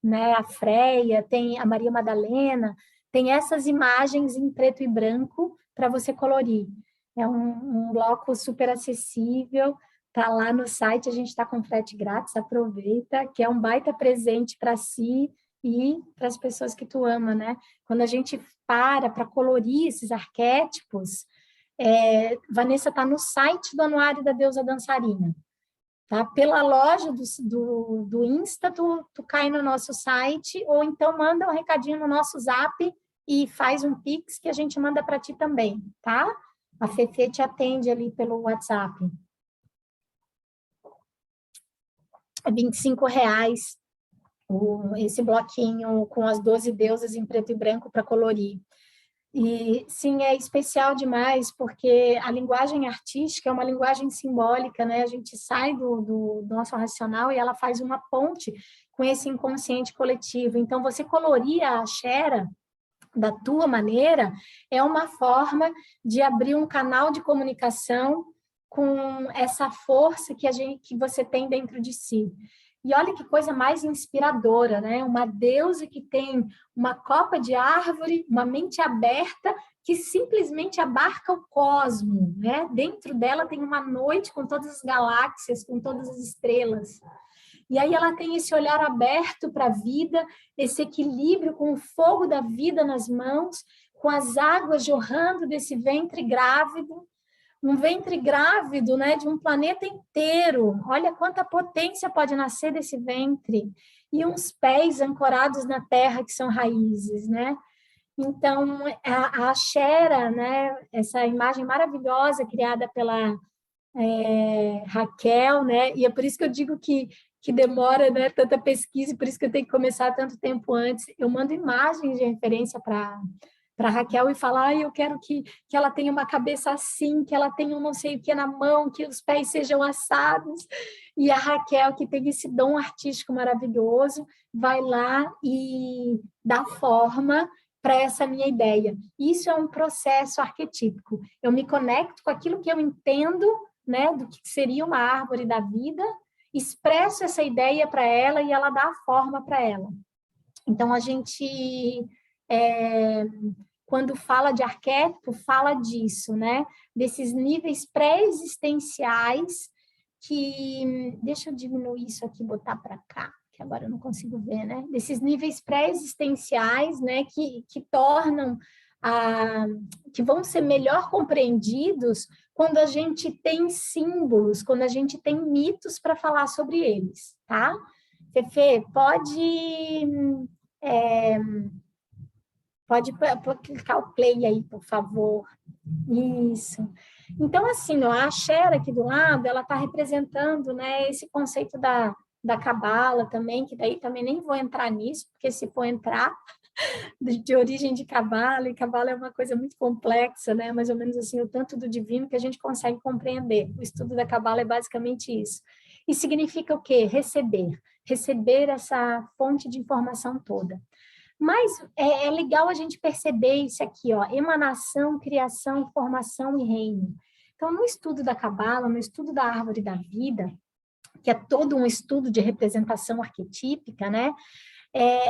né, a Freia, tem a Maria Madalena, tem essas imagens em preto e branco para você colorir. É um bloco super acessível, tá lá no site, a gente está com frete grátis, aproveita, que é um baita presente para si e para as pessoas que tu ama, né? Quando a gente para colorir esses arquétipos, Vanessa está no site do Anuário da Deusa Dançarina. Tá? Pela loja do Insta, tu cai no nosso site, ou então manda um recadinho no nosso Zap e faz um Pix que a gente manda para ti também, tá? A Fefe te atende ali pelo WhatsApp. É R$25 esse bloquinho com as 12 deusas em preto e branco para colorir. E, sim, é especial demais, porque a linguagem artística é uma linguagem simbólica, né? A gente sai do nosso racional e ela faz uma ponte com esse inconsciente coletivo. Então, você colorir a Axera da tua maneira é uma forma de abrir um canal de comunicação com essa força que você tem dentro de si. E olha que coisa mais inspiradora, né? Uma deusa que tem uma copa de árvore, uma mente aberta, que simplesmente abarca o cosmo, né? Dentro dela tem uma noite com todas as galáxias, com todas as estrelas. E aí ela tem esse olhar aberto para a vida, esse equilíbrio com o fogo da vida nas mãos, com as águas jorrando desse ventre grávido, um ventre grávido, né, de um planeta inteiro. Olha quanta potência pode nascer desse ventre. E uns pés ancorados na terra, que são raízes, né? Então, a Axera, né, essa imagem maravilhosa criada pela Raquel, né? E é por isso que eu digo que demora, né, tanta pesquisa, por isso que eu tenho que começar tanto tempo antes. Eu mando imagens de referência para Raquel e falar, eu quero que ela tenha uma cabeça assim, que ela tenha um não sei o que na mão, que os pés sejam assados. E a Raquel, que tem esse dom artístico maravilhoso, vai lá e dá forma para essa minha ideia. Isso é um processo arquetípico. Eu me conecto com aquilo que eu entendo, né, do que seria uma árvore da vida, expresso essa ideia para ela e ela dá a forma para ela. Então, a gente, quando fala de arquétipo, fala disso, né? Desses níveis pré-existenciais que... Deixa eu diminuir isso aqui, botar para cá, que agora eu não consigo ver, né? Desses níveis pré-existenciais, né? Que tornam... que vão ser melhor compreendidos quando a gente tem símbolos, quando a gente tem mitos para falar sobre eles, tá? Fefe, pode clicar o play aí, por favor. Isso. Então, assim, ó, a Axera aqui do lado, ela está representando, né, esse conceito da Cabala também, que daí também nem vou entrar nisso, porque se for entrar de origem de Cabala, e Cabala é uma coisa muito complexa, né, mais ou menos assim, o tanto do divino que a gente consegue compreender. O estudo da Cabala é basicamente isso. E significa o quê? Receber essa fonte de informação toda. Mas é legal a gente perceber isso aqui, ó, emanação, criação, formação e reino. Então, no estudo da Cabala, no estudo da árvore da vida, que é todo um estudo de representação arquetípica, né,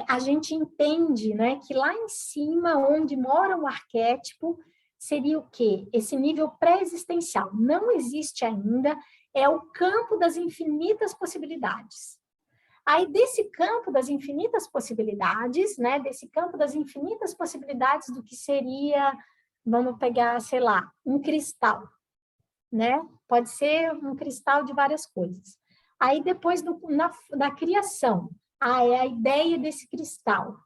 a gente entende, né, que lá em cima, onde mora o arquétipo, seria o quê? Esse nível pré-existencial. Não existe ainda, é o campo das infinitas possibilidades. Aí, desse campo das infinitas possibilidades, né, desse campo das infinitas possibilidades do que seria, vamos pegar, sei lá, um cristal, né? Pode ser um cristal de várias coisas. Aí, depois da criação, é a ideia desse cristal.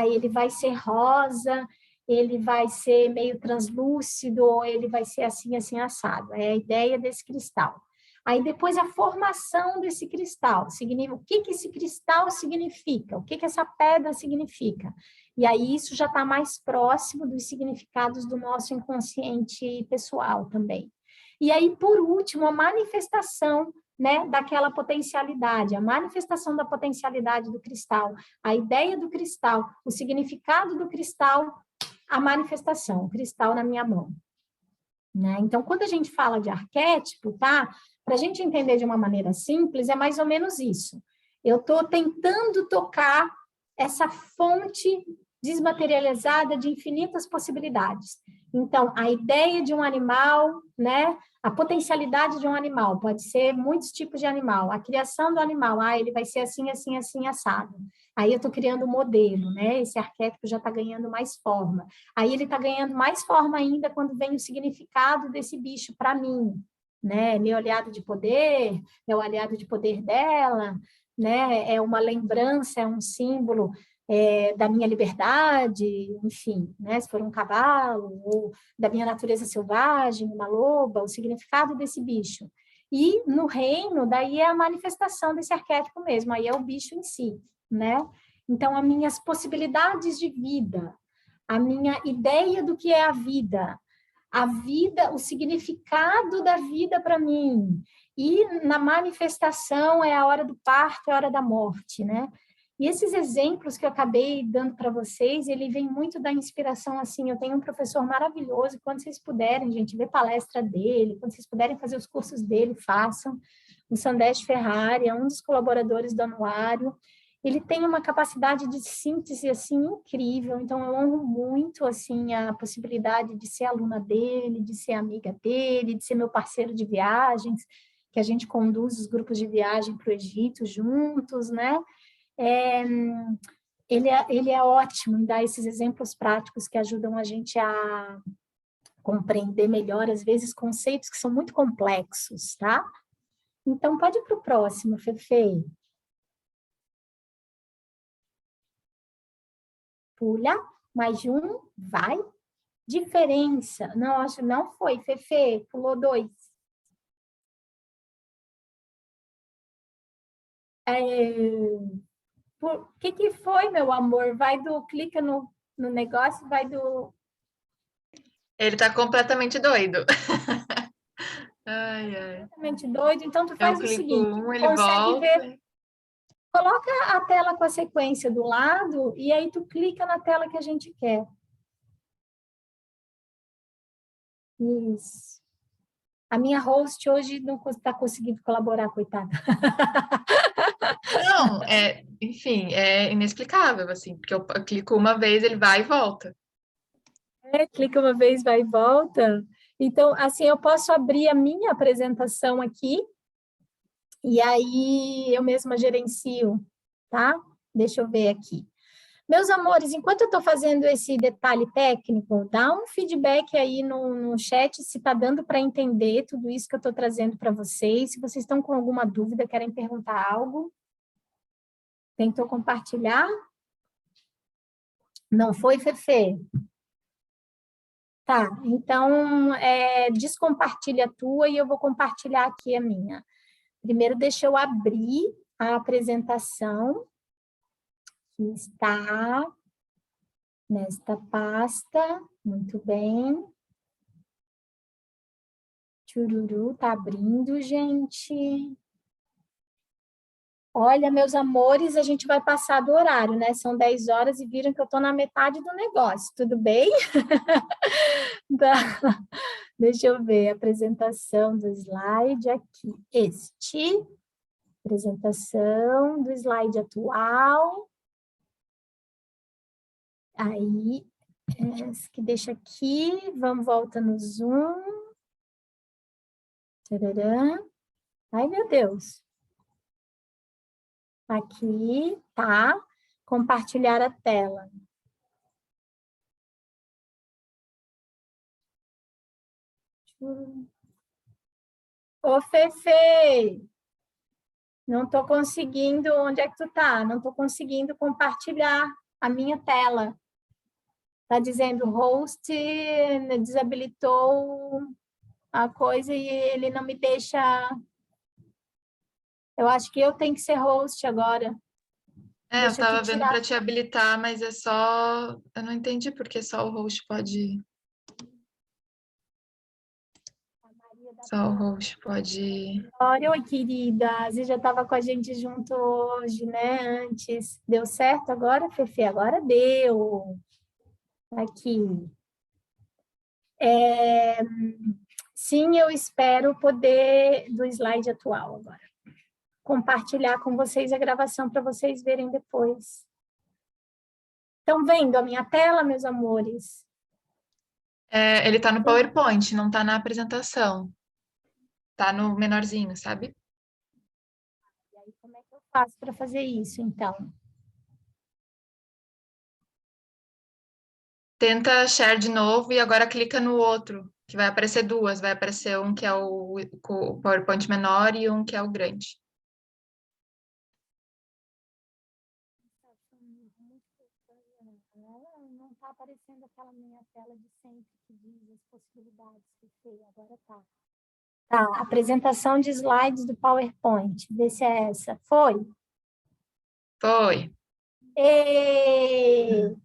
Ele vai ser rosa, ele vai ser meio translúcido, ou ele vai ser assim, assim, assado. É a ideia desse cristal. Aí depois a formação desse cristal, o que esse cristal significa, o que essa pedra significa. E aí isso já está mais próximo dos significados do nosso inconsciente pessoal também. E aí, por último, a manifestação, né, daquela potencialidade, a manifestação da potencialidade do cristal, a ideia do cristal, o significado do cristal, a manifestação, o cristal na minha mão. Né? Então, quando a gente fala de arquétipo, tá? Para a gente entender de uma maneira simples, é mais ou menos isso. Eu estou tentando tocar essa fonte desmaterializada de infinitas possibilidades. Então, a ideia de um animal, né? A potencialidade de um animal, pode ser muitos tipos de animal. A criação do animal, ele vai ser assim, assim, assim, assado. Aí eu estou criando um modelo, né? Esse arquétipo já está ganhando mais forma. Aí ele está ganhando mais forma ainda quando vem o significado desse bicho para mim, né? Meu aliado de poder, é o aliado de poder dela, né? É uma lembrança, é um símbolo da minha liberdade, enfim, né? Se for um cavalo, ou da minha natureza selvagem, uma loba, o significado desse bicho. E no reino, daí é a manifestação desse arquétipo mesmo, aí é o bicho em si, né? Então, as minhas possibilidades de vida, a minha ideia do que é a vida, o significado da vida para mim, e na manifestação é a hora do parto, é a hora da morte, né? E esses exemplos que eu acabei dando para vocês, ele vem muito da inspiração, assim, eu tenho um professor maravilhoso, quando vocês puderem, gente, ver palestra dele, quando vocês puderem fazer os cursos dele, façam. O Sandesh Ferrari é um dos colaboradores do anuário, ele tem uma capacidade de síntese, assim, incrível, então eu honro muito, assim, a possibilidade de ser aluna dele, de ser amiga dele, de ser meu parceiro de viagens, que a gente conduz os grupos de viagem para o Egito juntos, né? Ele é ótimo em dar esses exemplos práticos que ajudam a gente a compreender melhor, às vezes, conceitos que são muito complexos, tá? Então, pode ir para o próximo, Fefe. Pula, mais um, vai. Diferença. Não, acho que não foi, Fefe, pulou 2. O que foi, meu amor? Clica no negócio, vai do...
Ele tá completamente doido. Ai, ai.
Completamente doido. Então, tu
Eu
faz o
clico
seguinte, tu
ele
consegue ver...
volta.
Coloca a tela com a sequência do lado e aí tu clica na tela que a gente quer. Isso. A minha host hoje não está conseguindo colaborar, coitada.
Não, enfim, é inexplicável, assim, porque eu clico uma vez, ele vai e volta.
Clica uma vez, vai e volta. Então, assim, eu posso abrir a minha apresentação aqui e aí eu mesma gerencio, tá? Deixa eu ver aqui. Meus amores, enquanto eu estou fazendo esse detalhe técnico, dá um feedback aí no chat se está dando para entender tudo isso que eu estou trazendo para vocês. Se vocês estão com alguma dúvida, querem perguntar algo. Tentou compartilhar? Não foi, Fefe? Tá, então descompartilha a tua e eu vou compartilhar aqui a minha. Primeiro, deixa eu abrir a apresentação que está nesta pasta. Muito bem. Chururu, tá abrindo, gente. Olha, meus amores, a gente vai passar do horário, né? São 10 horas e viram que eu estou na metade do negócio, tudo bem? Tá. Deixa eu ver, apresentação do slide aqui. Apresentação do slide atual. Aí, esse que deixa aqui, vamos, volta no Zoom. Tcharam. Ai, meu Deus. Aqui, tá? Compartilhar a tela. Ô, Fefe, não estou conseguindo, onde é que tu tá? Não estou conseguindo compartilhar a minha tela. Tá dizendo host desabilitou a coisa e ele não me deixa... Eu acho que eu tenho que ser host agora.
Eu
Deixa eu te
tava vendo
tirar.
para te habilitar, mas é só... Eu não entendi porque só o host pode... Só o host pode...
Oi, querida. Você já estava com a gente junto hoje, né? Antes. Deu certo agora, Fefe? Agora deu. Aqui. Sim, eu espero poder, do slide atual agora, compartilhar com vocês a gravação para vocês verem depois. Estão vendo a minha tela, meus amores?
Ele tá no PowerPoint, não tá na apresentação. Tá no menorzinho, sabe?
E aí, como é que eu faço para fazer isso, então?
Tenta share de novo e agora clica no outro, que vai aparecer duas. Vai aparecer um que é o PowerPoint menor e um que é o grande.
Não está aparecendo aquela minha tela de sempre que diz as possibilidades que fez. Agora tá. Tá, apresentação de slides do PowerPoint. Vê se é essa. Foi?
Foi.
Ê!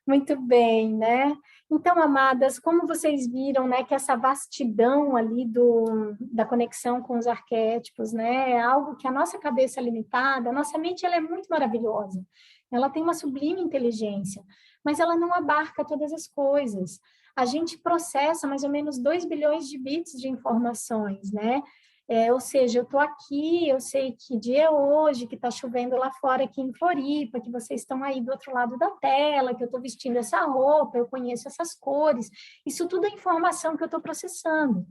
Muito bem, né? Então, amadas, como vocês viram, né, que essa vastidão ali da conexão com os arquétipos, né, é algo que a nossa cabeça é limitada, a nossa mente ela é muito maravilhosa, ela tem uma sublime inteligência, mas ela não abarca todas as coisas. A gente processa mais ou menos 2 bilhões de bits de informações, né? Ou seja, eu estou aqui, eu sei que dia é hoje, que está chovendo lá fora aqui em Floripa, que vocês estão aí do outro lado da tela, que eu estou vestindo essa roupa, eu conheço essas cores. Isso tudo é informação que eu estou processando.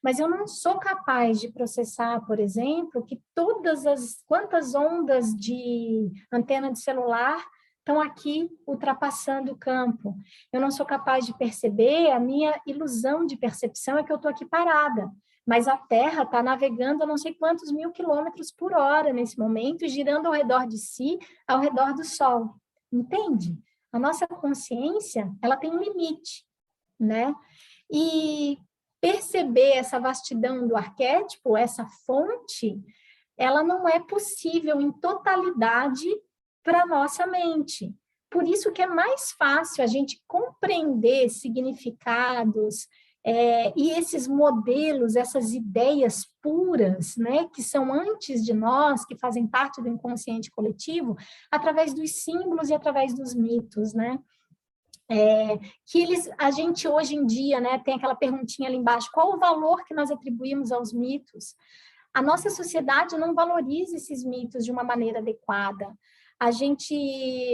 Mas eu não sou capaz de processar, por exemplo, que quantas ondas de antena de celular estão aqui ultrapassando o campo. Eu não sou capaz de perceber, a minha ilusão de percepção é que eu estou aqui parada. Mas a Terra está navegando a não sei quantos mil quilômetros por hora nesse momento, girando ao redor de si, ao redor do Sol. Entende? A nossa consciência, ela tem um limite, né? E perceber essa vastidão do arquétipo, essa fonte, ela não é possível em totalidade para a nossa mente. Por isso que é mais fácil a gente compreender significados, e esses modelos, essas ideias puras, né, que são antes de nós, que fazem parte do inconsciente coletivo, através dos símbolos e através dos mitos, né? A gente hoje em dia, né, tem aquela perguntinha ali embaixo, qual o valor que nós atribuímos aos mitos? A nossa sociedade não valoriza esses mitos de uma maneira adequada.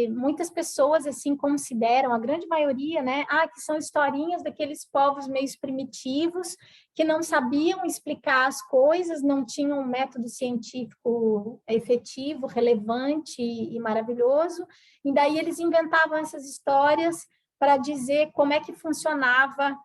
Muitas pessoas assim consideram, a grande maioria, né, que são historinhas daqueles povos meio primitivos, que não sabiam explicar as coisas, não tinham um método científico efetivo, relevante e maravilhoso, e daí eles inventavam essas histórias para dizer como é que funcionava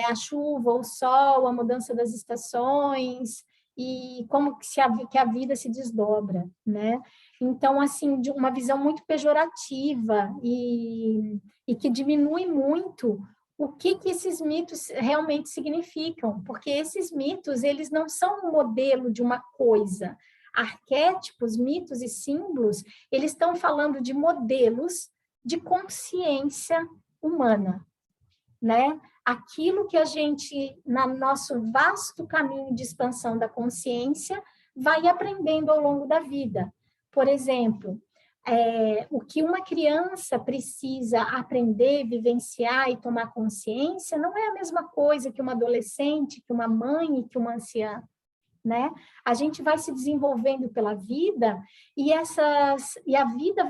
a chuva, o sol, a mudança das estações, e como que a vida se desdobra, né? Então, assim, de uma visão muito pejorativa e que diminui muito o que esses mitos realmente significam, porque esses mitos, eles não são um modelo de uma coisa. Arquétipos, mitos e símbolos, eles estão falando de modelos de consciência humana, né? Aquilo que a gente, no nosso vasto caminho de expansão da consciência, vai aprendendo ao longo da vida. Por exemplo, o que uma criança precisa aprender, vivenciar e tomar consciência não é a mesma coisa que uma adolescente, que uma mãe e que uma anciã, né? A gente vai se desenvolvendo pela vida e a vida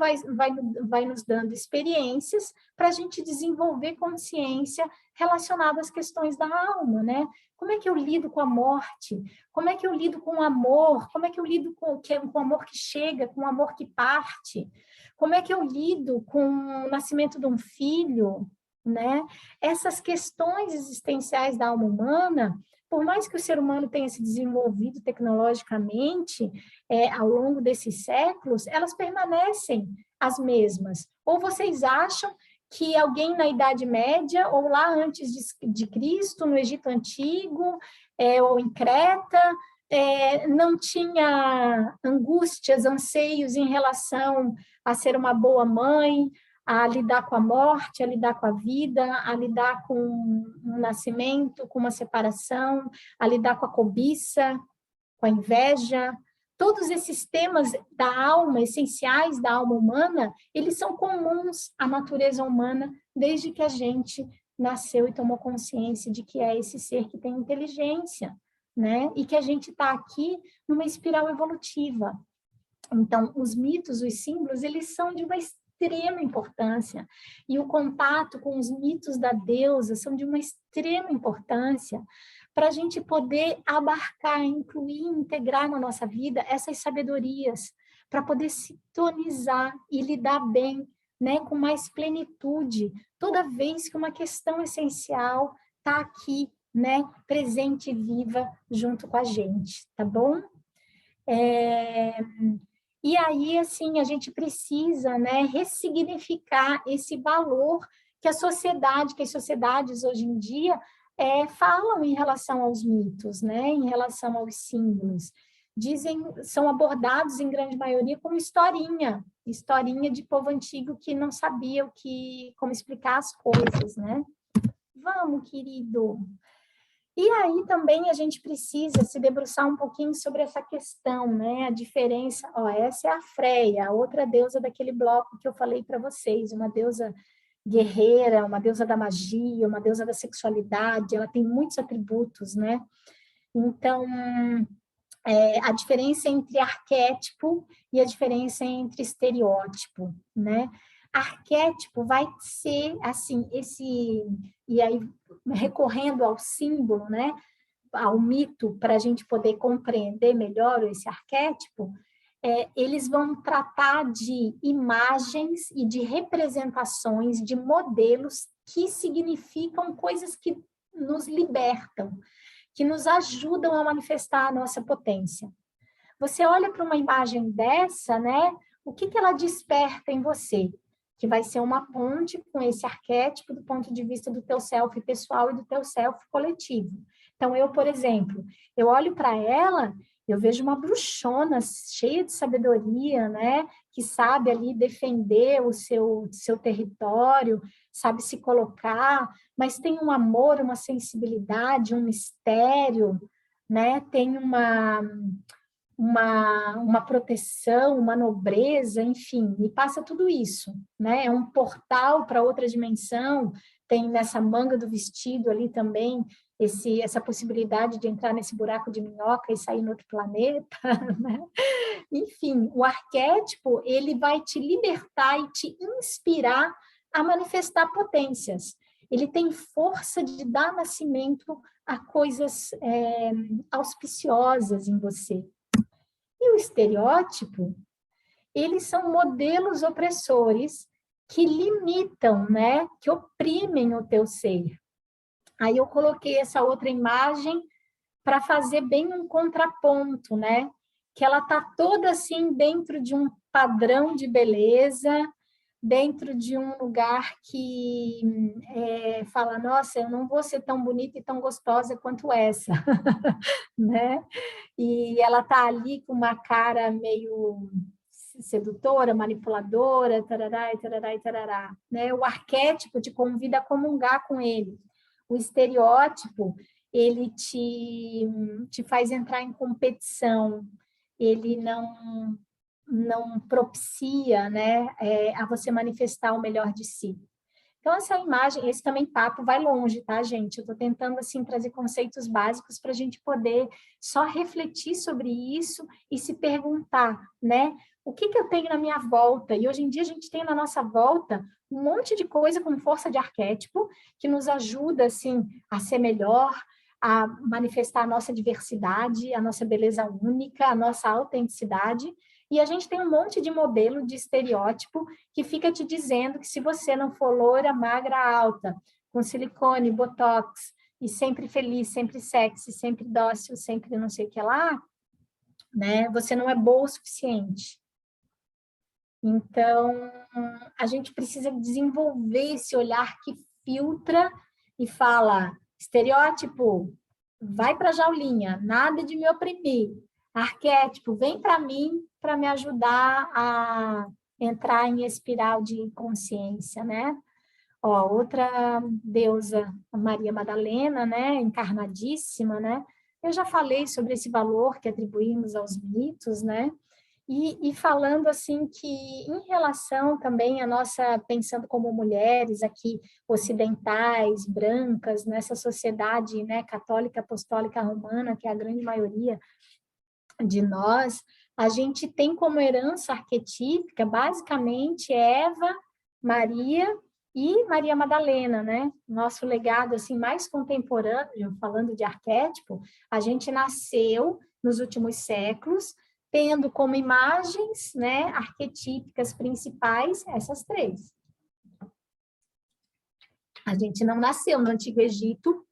vai nos dando experiências para a gente desenvolver consciência relacionada às questões da alma, né? Como é que eu lido com a morte? Como é que eu lido com o amor? Como é que eu lido com o amor que chega, com o amor que parte? Como é que eu lido com o nascimento de um filho, né? Essas questões existenciais da alma humana, por mais que o ser humano tenha se desenvolvido tecnologicamente ao longo desses séculos, elas permanecem as mesmas? Ou vocês acham que alguém na Idade Média, ou lá antes de Cristo, no Egito Antigo, ou em Creta, não tinha angústias, anseios em relação a ser uma boa mãe, a lidar com a morte, a lidar com a vida, a lidar com um nascimento, com uma separação, a lidar com a cobiça, com a inveja? Todos esses temas da alma, essenciais da alma humana, eles são comuns à natureza humana desde que a gente nasceu e tomou consciência de que é esse ser que tem inteligência, né? E que a gente está aqui numa espiral evolutiva. Então, os mitos, os símbolos, eles são de uma extrema importância. E o contato com os mitos da deusa são de uma extrema importância para a gente poder abarcar, incluir, integrar na nossa vida essas sabedorias, para poder sintonizar e lidar bem, né, com mais plenitude, toda vez que uma questão essencial está aqui, né, presente e viva junto com a gente, tá bom? E aí, assim, a gente precisa, né, ressignificar esse valor que a sociedade, que as sociedades hoje em dia falam em relação aos mitos, né, em relação aos símbolos. Dizem, são abordados em grande maioria como historinha de povo antigo que não sabia como explicar as coisas, né? Vamos, querido. E aí também a gente precisa se debruçar um pouquinho sobre essa questão, né? A diferença, essa é a Freia, a outra deusa daquele bloco que eu falei para vocês, uma deusa guerreira, uma deusa da magia, uma deusa da sexualidade, ela tem muitos atributos, né? Então, a diferença entre arquétipo e a diferença entre estereótipo, né? Arquétipo vai ser, assim, e aí recorrendo ao símbolo, né? Ao mito, para a gente poder compreender melhor esse arquétipo, eles vão tratar de imagens e de representações, de modelos que significam coisas que nos libertam, que nos ajudam a manifestar a nossa potência. Você olha para uma imagem dessa, né? O que ela desperta em você? Que vai ser uma ponte com esse arquétipo do ponto de vista do teu self pessoal e do teu self coletivo. Então, eu, por exemplo, eu olho para ela, eu vejo uma bruxona cheia de sabedoria, né? Que sabe ali defender o seu território, sabe se colocar, mas tem um amor, uma sensibilidade, um mistério, né? Tem uma proteção, uma nobreza, enfim, me passa tudo isso, né? É um portal para outra dimensão, tem nessa manga do vestido ali também essa possibilidade de entrar nesse buraco de minhoca e sair no outro planeta, né? Enfim, o arquétipo, ele vai te libertar e te inspirar a manifestar potências. Ele tem força de dar nascimento a coisas auspiciosas em você. E o estereótipo, eles são modelos opressores que limitam, né? Que oprimem o teu ser. Aí eu coloquei essa outra imagem para fazer bem um contraponto, né? Que ela está toda assim dentro de um padrão de beleza, dentro de um lugar que fala, nossa, eu não vou ser tão bonita e tão gostosa quanto essa, né? E ela está ali com uma cara meio sedutora, manipuladora, tarará, e tarará, e tarará, né? O arquétipo te convida a comungar com ele. O estereótipo, ele te faz entrar em competição, ele não propicia, né, a você manifestar o melhor de si. Então, essa imagem, esse também papo vai longe, tá, gente? Eu estou tentando, assim, trazer conceitos básicos para a gente poder só refletir sobre isso e se perguntar, né? O que eu tenho na minha volta? E hoje em dia a gente tem na nossa volta um monte de coisa com força de arquétipo que nos ajuda, assim, a ser melhor, a manifestar a nossa diversidade, a nossa beleza única, a nossa autenticidade. E a gente tem um monte de modelo de estereótipo que fica te dizendo que se você não for loira, magra, alta, com silicone, botox, e sempre feliz, sempre sexy, sempre dócil, sempre não sei o que lá, né? Você não é boa o suficiente. Então, a gente precisa desenvolver esse olhar que filtra e fala, estereótipo, vai para a jaulinha, nada de me oprimir. Arquétipo, vem para mim para me ajudar a entrar em espiral de consciência, né? Ó, outra deusa, a Maria Madalena, né? Encarnadíssima, né? Eu já falei sobre esse valor que atribuímos aos mitos, né? E falando assim que em relação também a nossa, pensando como mulheres aqui ocidentais, brancas, nessa sociedade, né, católica, apostólica, romana, que é a grande maioria de nós, a gente tem como herança arquetípica basicamente Eva, Maria e Maria Madalena, né? Nosso legado assim mais contemporâneo, falando de arquétipo, a gente nasceu nos últimos séculos tendo como imagens, né, arquetípicas principais essas três. A gente não nasceu no Antigo Egito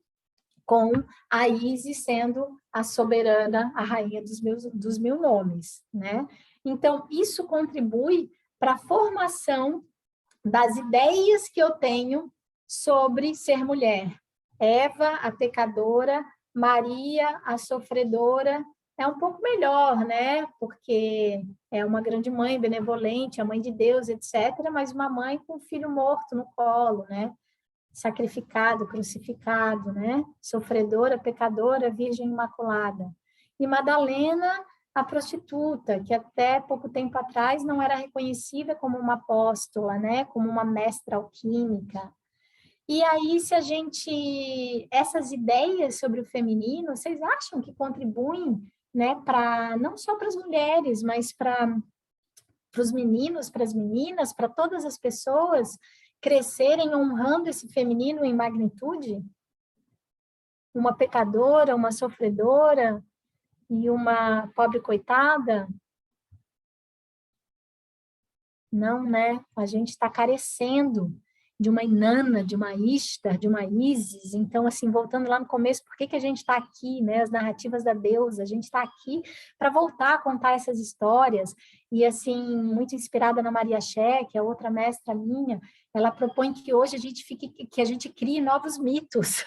com a Ísis sendo a soberana, a rainha dos mil nomes, né? Então, isso contribui para a formação das ideias que eu tenho sobre ser mulher. Eva, a pecadora, Maria, a sofredora, é um pouco melhor, né? Porque é uma grande mãe, benevolente, a mãe de Deus, etc., mas uma mãe com um filho morto no colo, né? Sacrificado, crucificado, né? Sofredora, pecadora, virgem imaculada. E Madalena, a prostituta, que até pouco tempo atrás não era reconhecida como uma apóstola, né? Como uma mestra alquímica. E aí, se a gente... Essas ideias sobre o feminino, vocês acham que contribuem, né? Para não só para as mulheres, mas para os meninos, para as meninas, para todas as pessoas crescerem honrando esse feminino em magnitude? Uma pecadora, uma sofredora e uma pobre coitada? Não, né? A gente está carecendo de uma Inanna, de uma Ishtar, de uma Ísis. Então, assim, voltando lá no começo, por que que a gente está aqui, né? As narrativas da deusa, a gente está aqui para voltar a contar essas histórias. E, assim, muito inspirada na Maria Xé, que é outra mestra minha, ela propõe que hoje a gente que a gente crie novos mitos,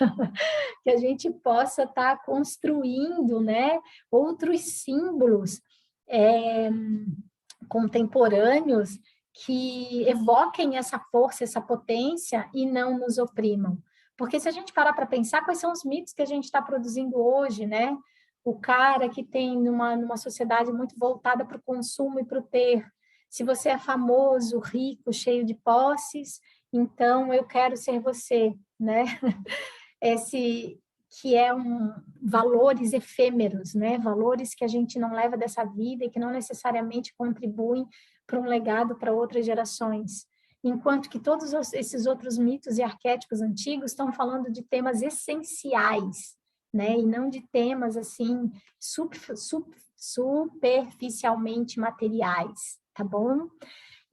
que a gente possa estar construindo, né? Outros símbolos contemporâneos que evoquem essa força, essa potência e não nos oprimam. Porque se a gente parar para pensar, quais são os mitos que a gente está produzindo hoje, né? O cara que tem numa sociedade muito voltada para o consumo e para o ter. Se você é famoso, rico, cheio de posses, então eu quero ser você, né? Esse que é valores efêmeros, né? Valores que a gente não leva dessa vida e que não necessariamente contribuem para um legado para outras gerações. Enquanto que todos esses outros mitos e arquétipos antigos estão falando de temas essenciais, né? E não de temas, assim, superficialmente materiais, tá bom?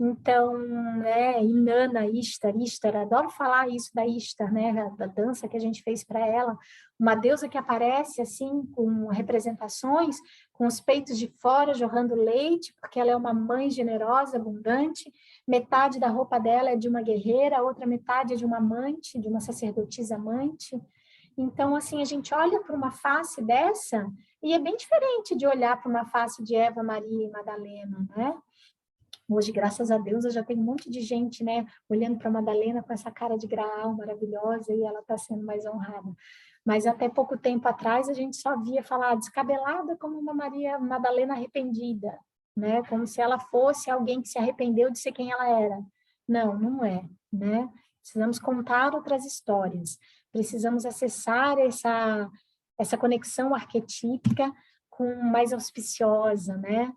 Então, né, Inanna, Ishtar, adoro falar isso da Ishtar, né, da dança que a gente fez para ela, uma deusa que aparece assim com representações, com os peitos de fora jorrando leite, porque ela é uma mãe generosa, abundante, metade da roupa dela é de uma guerreira, a outra metade é de uma amante, de uma sacerdotisa amante. Então, assim, a gente olha para uma face dessa e é bem diferente de olhar para uma face de Eva, Maria e Madalena, né? Hoje, graças a Deus, eu já tenho um monte de gente, né, olhando para a Madalena com essa cara de Graal maravilhosa e ela está sendo mais honrada. Mas até pouco tempo atrás a gente só via falar descabelada como uma Maria Madalena arrependida, né, como se ela fosse alguém que se arrependeu de ser quem ela era. Não, não é, né? Precisamos contar outras histórias, precisamos acessar essa conexão arquetípica com mais auspiciosa, né?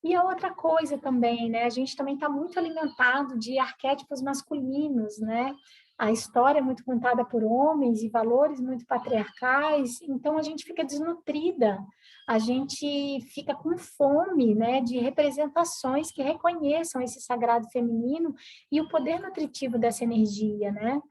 E a outra coisa também, né? A gente também está muito alimentado de arquétipos masculinos, né? A história é muito contada por homens e valores muito patriarcais, então a gente fica desnutrida, a gente fica com fome, né? De representações que reconheçam esse sagrado feminino e o poder nutritivo dessa energia, né?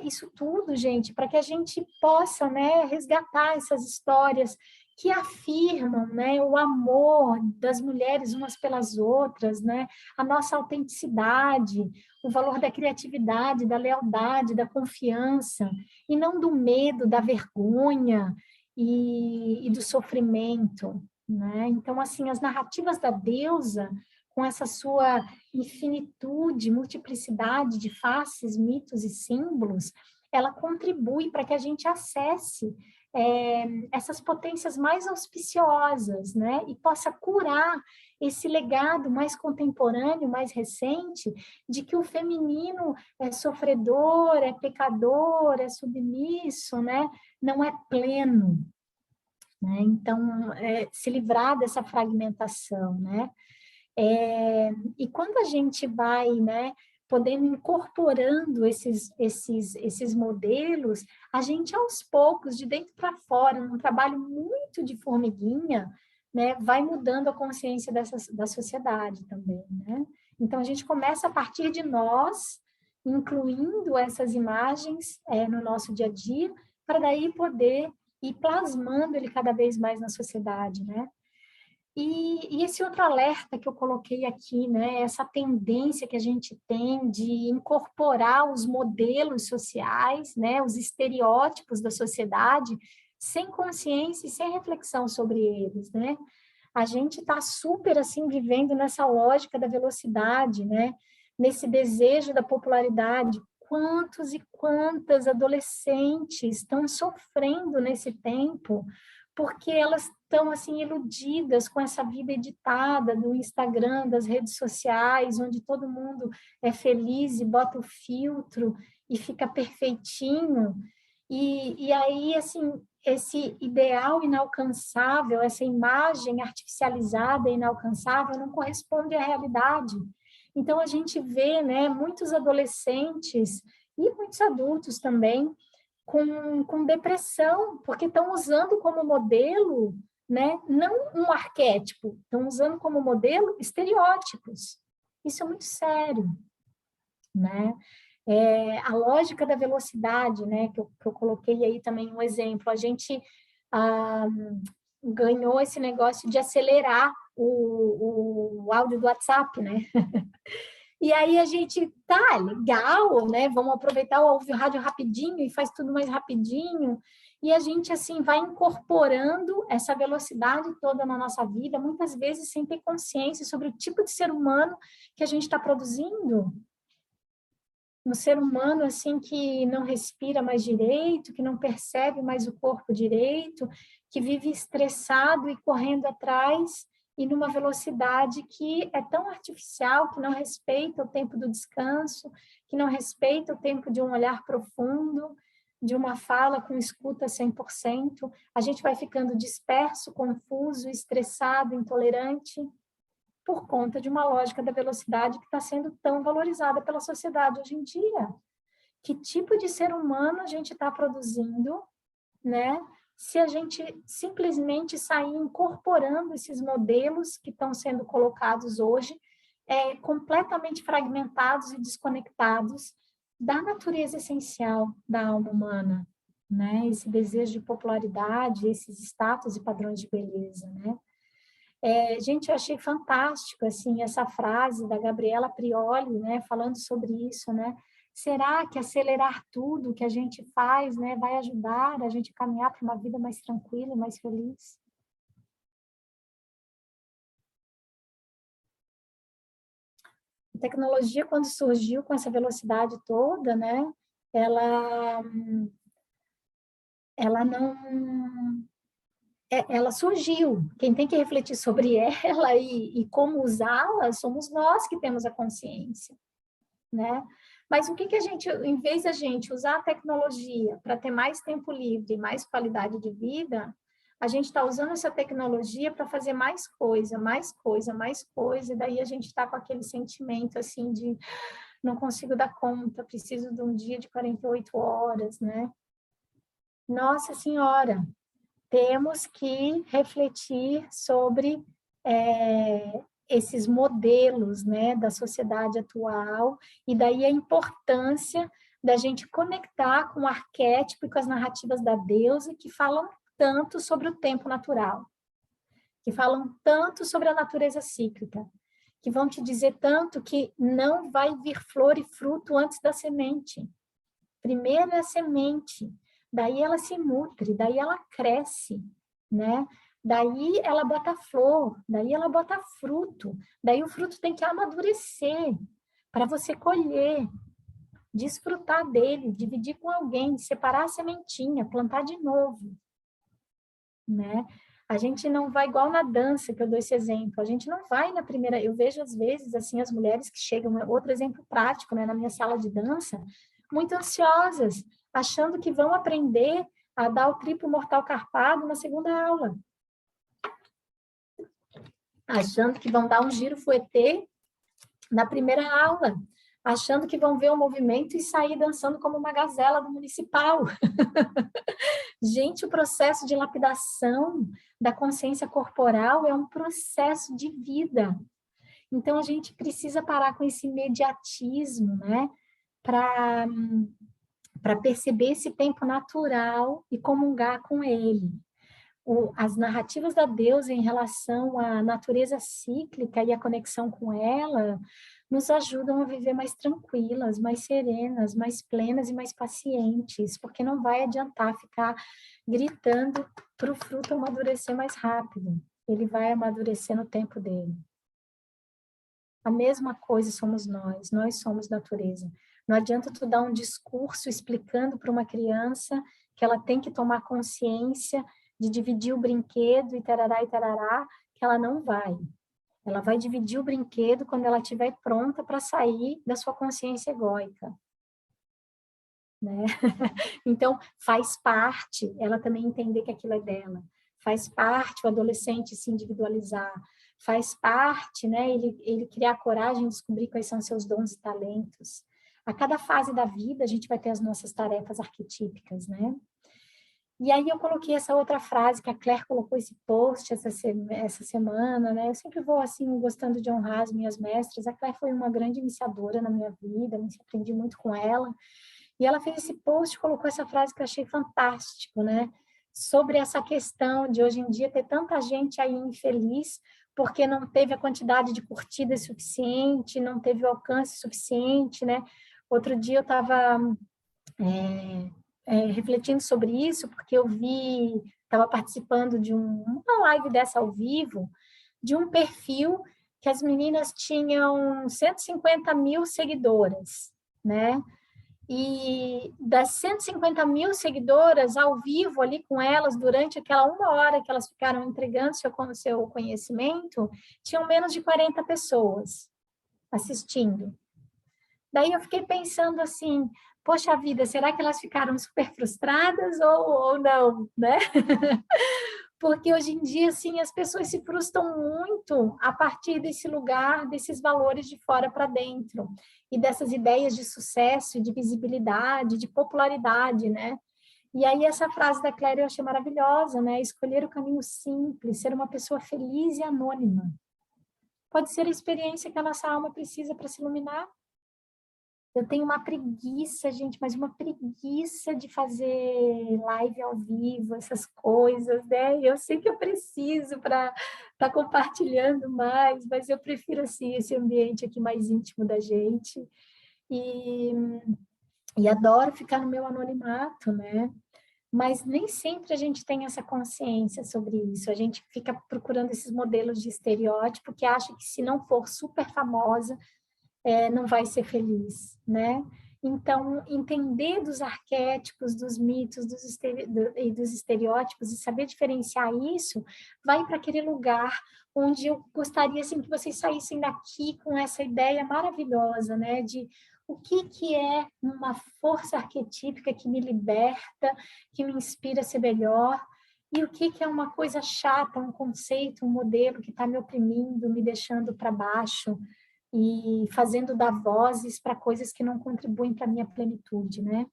Isso tudo, gente, para que a gente possa, né, resgatar essas histórias que afirmam, né, o amor das mulheres umas pelas outras, né, a nossa autenticidade, o valor da criatividade, da lealdade, da confiança, e não do medo, da vergonha e do sofrimento, né? Então, assim, as narrativas da deusa, com essa sua infinitude, multiplicidade de faces, mitos e símbolos, ela contribui para que a gente acesse essas potências mais auspiciosas, né? E possa curar esse legado mais contemporâneo, mais recente, de que o feminino é sofredor, é pecador, é submisso, né? Não é pleno, né? Então, se livrar dessa fragmentação, né? E quando a gente vai, né, podendo incorporando esses modelos, a gente aos poucos, de dentro para fora, num trabalho muito de formiguinha, né, vai mudando a consciência da sociedade também, né? Então a gente começa a partir de nós, incluindo essas imagens no nosso dia a dia, para daí poder ir plasmando ele cada vez mais na sociedade, né? E esse outro alerta que eu coloquei aqui, né, essa tendência que a gente tem de incorporar os modelos sociais, né, os estereótipos da sociedade, sem consciência e sem reflexão sobre eles, né? A gente está super, assim, vivendo nessa lógica da velocidade, né? Nesse desejo da popularidade. Quantos e quantas adolescentes estão sofrendo nesse tempo porque elas estão, assim, iludidas com essa vida editada do Instagram, das redes sociais, onde todo mundo é feliz e bota o filtro e fica perfeitinho. E aí, assim, esse ideal inalcançável, essa imagem artificializada e inalcançável não corresponde à realidade. Então, a gente vê, né, muitos adolescentes e muitos adultos também com depressão, porque estão usando como modelo, né, não um arquétipo, estão usando como modelo estereótipos. Isso é muito sério, né? A lógica da velocidade, né, que eu coloquei aí também um exemplo, a gente ganhou esse negócio de acelerar o áudio do WhatsApp, né? E aí a gente, tá, legal, né? Vamos aproveitar o rádio rapidinho e faz tudo mais rapidinho. E a gente, assim, vai incorporando essa velocidade toda na nossa vida, muitas vezes sem ter consciência sobre o tipo de ser humano que a gente está produzindo. Um ser humano, assim, que não respira mais direito, que não percebe mais o corpo direito, que vive estressado e correndo atrás e numa velocidade que é tão artificial, que não respeita o tempo do descanso, que não respeita o tempo de um olhar profundo, de uma fala com escuta 100%. A gente vai ficando disperso, confuso, estressado, intolerante, por conta de uma lógica da velocidade que está sendo tão valorizada pela sociedade hoje em dia. Que tipo de ser humano a gente está produzindo, né? Se a gente simplesmente sair incorporando esses modelos que estão sendo colocados hoje, completamente fragmentados e desconectados da natureza essencial da alma humana, né? Esse desejo de popularidade, esses status e padrões de beleza, né? Gente, eu achei fantástico, assim, essa frase da Gabriela Prioli, né, falando sobre isso, né? Será que acelerar tudo que a gente faz, né, vai ajudar a gente a caminhar para uma vida mais tranquila e mais feliz? A tecnologia, quando surgiu com essa velocidade toda, né, ela não... ela surgiu. Quem tem que refletir sobre ela e como usá-la somos nós que temos a consciência, né? Mas o que a gente, em vez da gente usar a tecnologia para ter mais tempo livre e mais qualidade de vida, a gente está usando essa tecnologia para fazer mais coisa, mais coisa, mais coisa, e daí a gente está com aquele sentimento assim de não consigo dar conta, preciso de um dia de 48 horas, né? Nossa Senhora, temos que refletir sobre esses modelos, né, da sociedade atual, e daí a importância da gente conectar com o arquétipo e com as narrativas da deusa, que falam tanto sobre o tempo natural, que falam tanto sobre a natureza cíclica, que vão te dizer tanto que não vai vir flor e fruto antes da semente. Primeiro é a semente, daí ela se nutre, daí ela cresce, né? Daí ela bota flor, daí ela bota fruto, daí o fruto tem que amadurecer para você colher, desfrutar dele, dividir com alguém, separar a sementinha, plantar de novo, né? A gente não vai igual na dança, que eu dou esse exemplo, a gente não vai na primeira, eu vejo às vezes, assim, as mulheres que chegam, outro exemplo prático, né, na minha sala de dança, muito ansiosas, achando que vão aprender a dar o triplo mortal carpado na segunda aula, achando que vão dar um giro fouetté na primeira aula, achando que vão ver o movimento e sair dançando como uma gazela do municipal. Gente, o processo de lapidação da consciência corporal é um processo de vida. Então, a gente precisa parar com esse imediatismo, né? Para perceber esse tempo natural e comungar com ele. As narrativas da deusa em relação à natureza cíclica e a conexão com ela nos ajudam a viver mais tranquilas, mais serenas, mais plenas e mais pacientes, porque não vai adiantar ficar gritando para o fruto amadurecer mais rápido. Ele vai amadurecer no tempo dele. A mesma coisa somos nós somos natureza. Não adianta tu dar um discurso explicando para uma criança que ela tem que tomar consciência de dividir o brinquedo e tarará, que ela não vai. Ela vai dividir o brinquedo quando ela estiver pronta para sair da sua consciência egóica. Né? Então, faz parte ela também entender que aquilo é dela. Faz parte o adolescente se individualizar. Faz parte, né, ele criar coragem de descobrir quais são seus dons e talentos. A cada fase da vida, a gente vai ter as nossas tarefas arquetípicas, né? E aí eu coloquei essa outra frase que a Claire colocou esse post essa semana, né? Eu sempre vou, assim, gostando de honrar as minhas mestras. A Claire foi uma grande iniciadora na minha vida, eu aprendi muito com ela. E ela fez esse post, colocou essa frase que eu achei fantástico, né? Sobre essa questão de hoje em dia ter tanta gente aí infeliz porque não teve a quantidade de curtidas suficiente, não teve o alcance suficiente, né? Outro dia eu estava refletindo sobre isso, porque eu estava participando de uma live dessa ao vivo, de um perfil que as meninas tinham 150 mil seguidoras, né? E das 150 mil seguidoras ao vivo ali com elas, durante aquela 1 hora que elas ficaram entregando seu conhecimento, tinham menos de 40 pessoas assistindo. Daí eu fiquei pensando assim, poxa vida, será que elas ficaram super frustradas ou não, né? Porque hoje em dia, assim, as pessoas se frustram muito a partir desse lugar, desses valores de fora para dentro, e dessas ideias de sucesso, de visibilidade, de popularidade, né? E aí essa frase da Claire eu achei maravilhosa, né? Escolher o caminho simples, ser uma pessoa feliz e anônima. Pode ser a experiência que a nossa alma precisa para se iluminar. Eu tenho uma preguiça, gente, mas uma preguiça de fazer live ao vivo, essas coisas, né? Eu sei que eu preciso para estar compartilhando mais, mas eu prefiro, assim, esse ambiente aqui mais íntimo da gente. E adoro ficar no meu anonimato, né? Mas nem sempre a gente tem essa consciência sobre isso. A gente fica procurando esses modelos de estereótipo que acha que se não for super famosa, não vai ser feliz, né? Então, entender dos arquétipos, dos mitos, e dos estereótipos e saber diferenciar isso, vai para aquele lugar onde eu gostaria assim, que vocês saíssem daqui com essa ideia maravilhosa, né? De o que é uma força arquetípica que me liberta, que me inspira a ser melhor, e o que é uma coisa chata, um conceito, um modelo que está me oprimindo, me deixando para baixo, e fazendo dar vozes para coisas que não contribuem para a minha plenitude, né?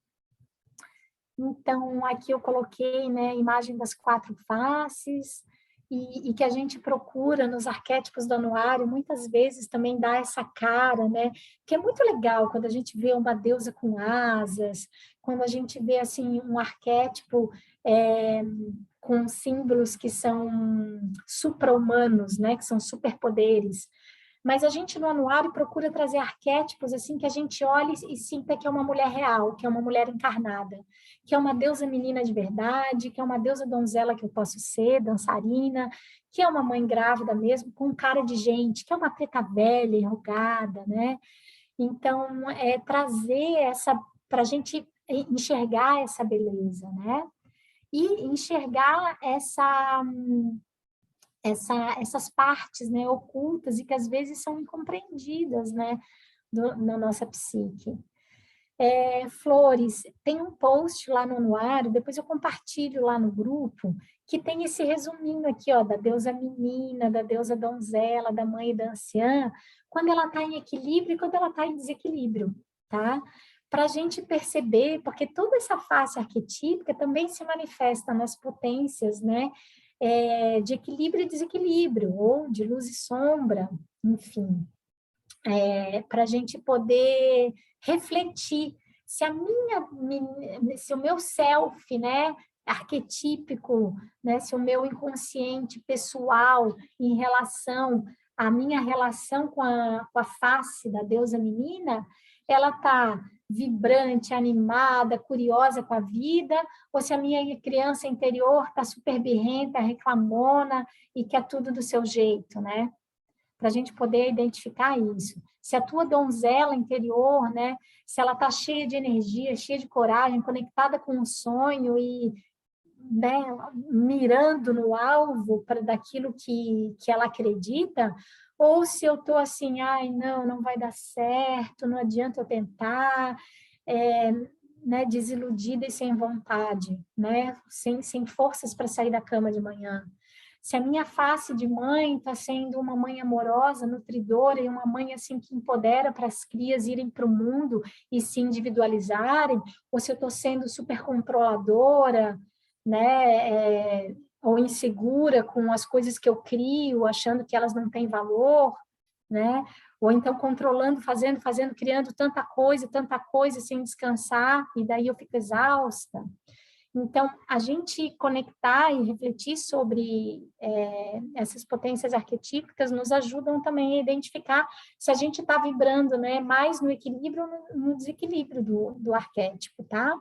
Então, aqui eu coloquei, né, a imagem das 4 faces, e que a gente procura nos arquétipos do anuário, muitas vezes também dá essa cara, né? Que é muito legal quando a gente vê uma deusa com asas, quando a gente vê, assim, um arquétipo com símbolos que são supra-humanos, né? Que são superpoderes. Mas a gente no anuário procura trazer arquétipos assim que a gente olhe e sinta que é uma mulher real, que é uma mulher encarnada, que é uma deusa menina de verdade, que é uma deusa donzela que eu posso ser, dançarina, que é uma mãe grávida mesmo, com cara de gente, que é uma preta velha, enrugada, né? Então, é trazer essa, para a gente enxergar essa beleza, né? E enxergar essas partes, né, ocultas e que às vezes são incompreendidas, né, na nossa psique. Flores, tem um post lá no anuário, depois eu compartilho lá no grupo, que tem esse resuminho aqui, ó, da deusa menina, da deusa donzela, da mãe e da anciã, quando ela está em equilíbrio e quando ela está em desequilíbrio, tá? Para a gente perceber, porque toda essa face arquetípica também se manifesta nas potências, né? De equilíbrio e desequilíbrio, ou de luz e sombra, enfim. Para a gente poder refletir se o meu self, né, arquetípico, né, se o meu inconsciente pessoal em relação à minha relação com a face da deusa menina, ela está vibrante, animada, curiosa com a vida, ou se a minha criança interior está super birrenta, reclamona e quer tudo do seu jeito, né? Para a gente poder identificar isso. Se a tua donzela interior, né, se ela está cheia de energia, cheia de coragem, conectada com um sonho e, né, mirando no alvo daquilo que ela acredita, ou se eu estou assim, ai, não vai dar certo, não adianta eu tentar, né, desiludida e sem vontade, né, sem forças para sair da cama de manhã. Se a minha face de mãe está sendo uma mãe amorosa, nutridora, e uma mãe assim que empodera para as crias irem para o mundo e se individualizarem, ou se eu estou sendo super controladora, né, ou insegura com as coisas que eu crio, achando que elas não têm valor, né? Ou então controlando, fazendo, criando tanta coisa sem descansar, e daí eu fico exausta. Então, a gente conectar e refletir sobre essas potências arquetípicas nos ajudam também a identificar se a gente está vibrando, né, mais no equilíbrio ou no desequilíbrio do arquétipo, tá?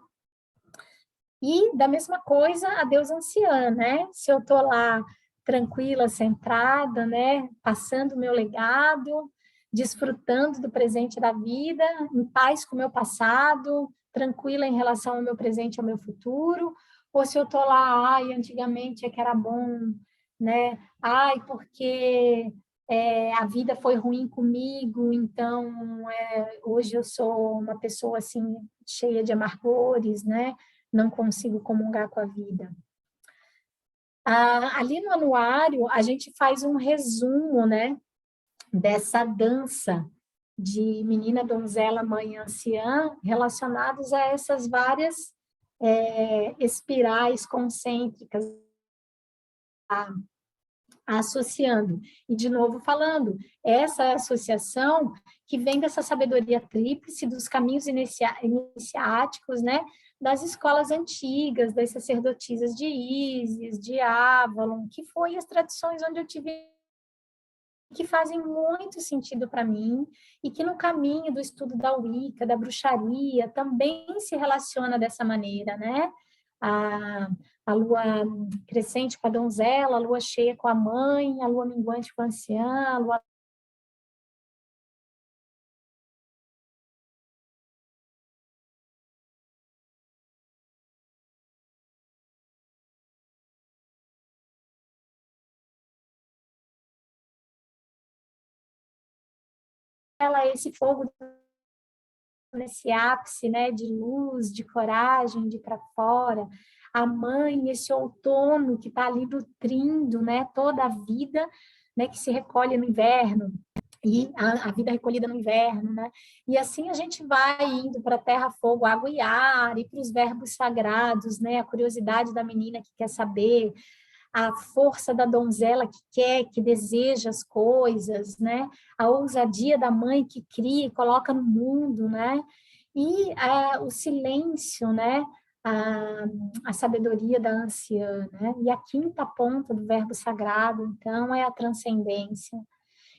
E, da mesma coisa, a deusa anciã, né? Se eu estou lá tranquila, centrada, né, passando o meu legado, desfrutando do presente da vida, em paz com o meu passado, tranquila em relação ao meu presente e ao meu futuro, ou se eu estou lá, ai, antigamente é que era bom, né? Ai, porque a vida foi ruim comigo, então hoje eu sou uma pessoa assim cheia de amargores, né? Não consigo comungar com a vida. Ali no anuário, a gente faz um resumo, né? Dessa dança de menina, donzela, mãe e anciã, relacionados a essas várias espirais concêntricas, associando. E, de novo, falando, essa associação que vem dessa sabedoria tríplice, dos caminhos iniciáticos, né? Das escolas antigas, das sacerdotisas de Ísis, de Avalon, que foi as tradições onde eu tive que fazem muito sentido para mim e que no caminho do estudo da Wicca, da bruxaria, também se relaciona dessa maneira, né? A lua crescente com a donzela, a lua cheia com a mãe, a lua minguante com a anciã, a lua ela esse fogo nesse ápice, né, de luz, de coragem, de ir para fora. A mãe, esse outono que está ali nutrindo, né, toda a vida, né, que se recolhe no inverno, e a vida recolhida no inverno, né? E assim a gente vai indo para terra, fogo, água e ar, e para os verbos sagrados, né? A curiosidade da menina que quer saber, a força da donzela que quer, que deseja as coisas, né? A ousadia da mãe que cria e coloca no mundo, né? E o silêncio, né? a sabedoria da anciã, né? E a quinta ponta do verbo sagrado, então, é a transcendência.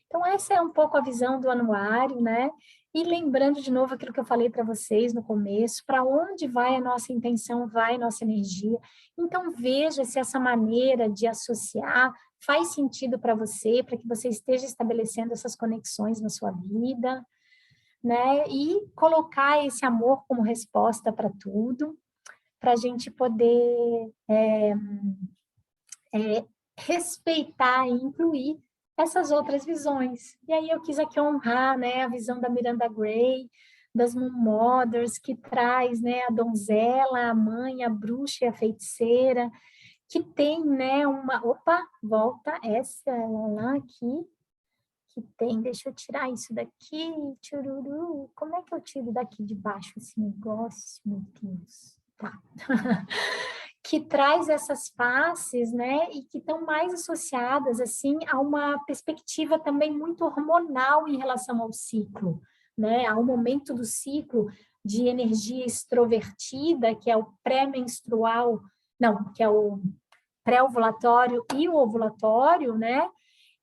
Então, essa é um pouco a visão do anuário, né? E lembrando de novo aquilo que eu falei para vocês no começo, para onde vai a nossa intenção, vai a nossa energia. Então, veja se essa maneira de associar faz sentido para você, para que você esteja estabelecendo essas conexões na sua vida, né? E colocar esse amor como resposta para tudo, para a gente poder respeitar e incluir essas outras visões. E aí eu quis aqui honrar, né, a visão da Miranda Gray, das Moon Mothers, que traz, né, a donzela, a mãe, a bruxa e a feiticeira, que tem, né, uma... Opa, volta essa lá aqui, que tem... Deixa eu tirar isso daqui, tchururu. Como é que eu tiro daqui de baixo esse negócio, meu Deus? Tá. Que traz essas faces, né, e que estão mais associadas, assim, a uma perspectiva também muito hormonal em relação ao ciclo, né, ao momento do ciclo de energia extrovertida, que é o pré-menstrual, não, que é o pré-ovulatório e o ovulatório, né,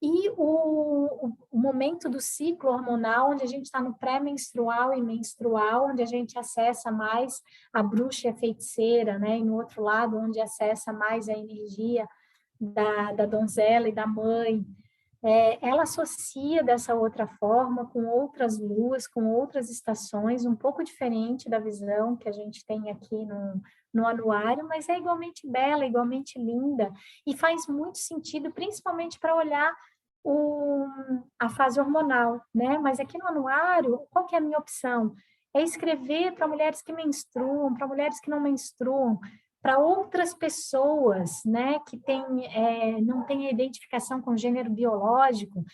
e o momento do ciclo hormonal, onde a gente está no pré-menstrual e menstrual, onde a gente acessa mais a bruxa e a feiticeira, né? E no outro lado, onde acessa mais a energia da donzela e da mãe. Ela associa dessa outra forma, com outras luas, com outras estações, um pouco diferente da visão que a gente tem aqui no anuário, mas é igualmente bela, igualmente linda, e faz muito sentido, principalmente para olhar a fase hormonal, né? Mas aqui no anuário, qual que é a minha opção? É escrever para mulheres que menstruam, para mulheres que não menstruam, para outras pessoas, né, que não têm a identificação com gênero biológico,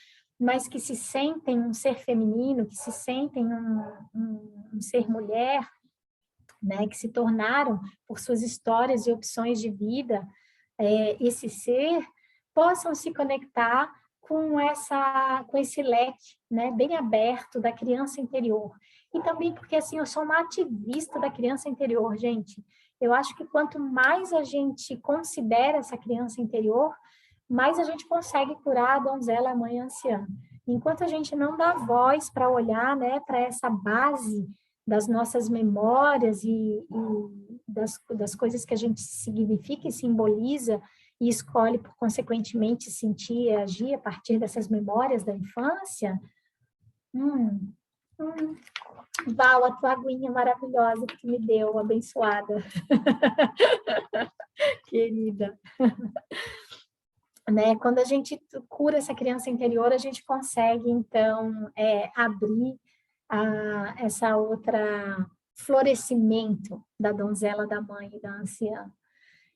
mas que se sentem um ser feminino, que se sentem um ser mulher, né, que se tornaram, por suas histórias e opções de vida, esse ser, possam se conectar com esse leque, né, bem aberto da criança interior. E também porque, assim, eu sou uma ativista da criança interior, gente. Eu acho que quanto mais a gente considera essa criança interior, mais a gente consegue curar a donzela, a mãe anciã. Enquanto a gente não dá voz para olhar, né, para essa base das nossas memórias e das coisas que a gente significa e simboliza e escolhe, por consequentemente, sentir e agir a partir dessas memórias da infância, Val, a tua aguinha maravilhosa que tu me deu, abençoada. Querida. Né? Quando a gente cura essa criança interior, a gente consegue, então, abrir essa outra florescimento da donzela, da mãe e da anciã.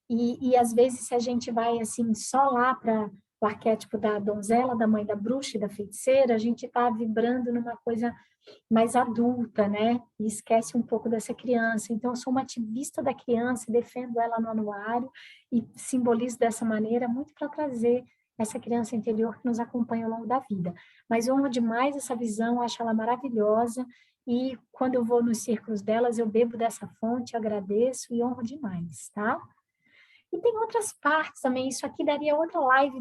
E às vezes, se a gente vai assim só lá para o arquétipo da donzela, da mãe, da bruxa e da feiticeira, a gente está vibrando numa coisa mais adulta, né? E esquece um pouco dessa criança. Então, eu sou uma ativista da criança, defendo ela no anuário e simbolizo dessa maneira muito para trazer essa criança interior que nos acompanha ao longo da vida. Mas eu honro demais essa visão, acho ela maravilhosa, e quando eu vou nos círculos delas, eu bebo dessa fonte, agradeço e honro demais, tá? E tem outras partes também, isso aqui daria outra live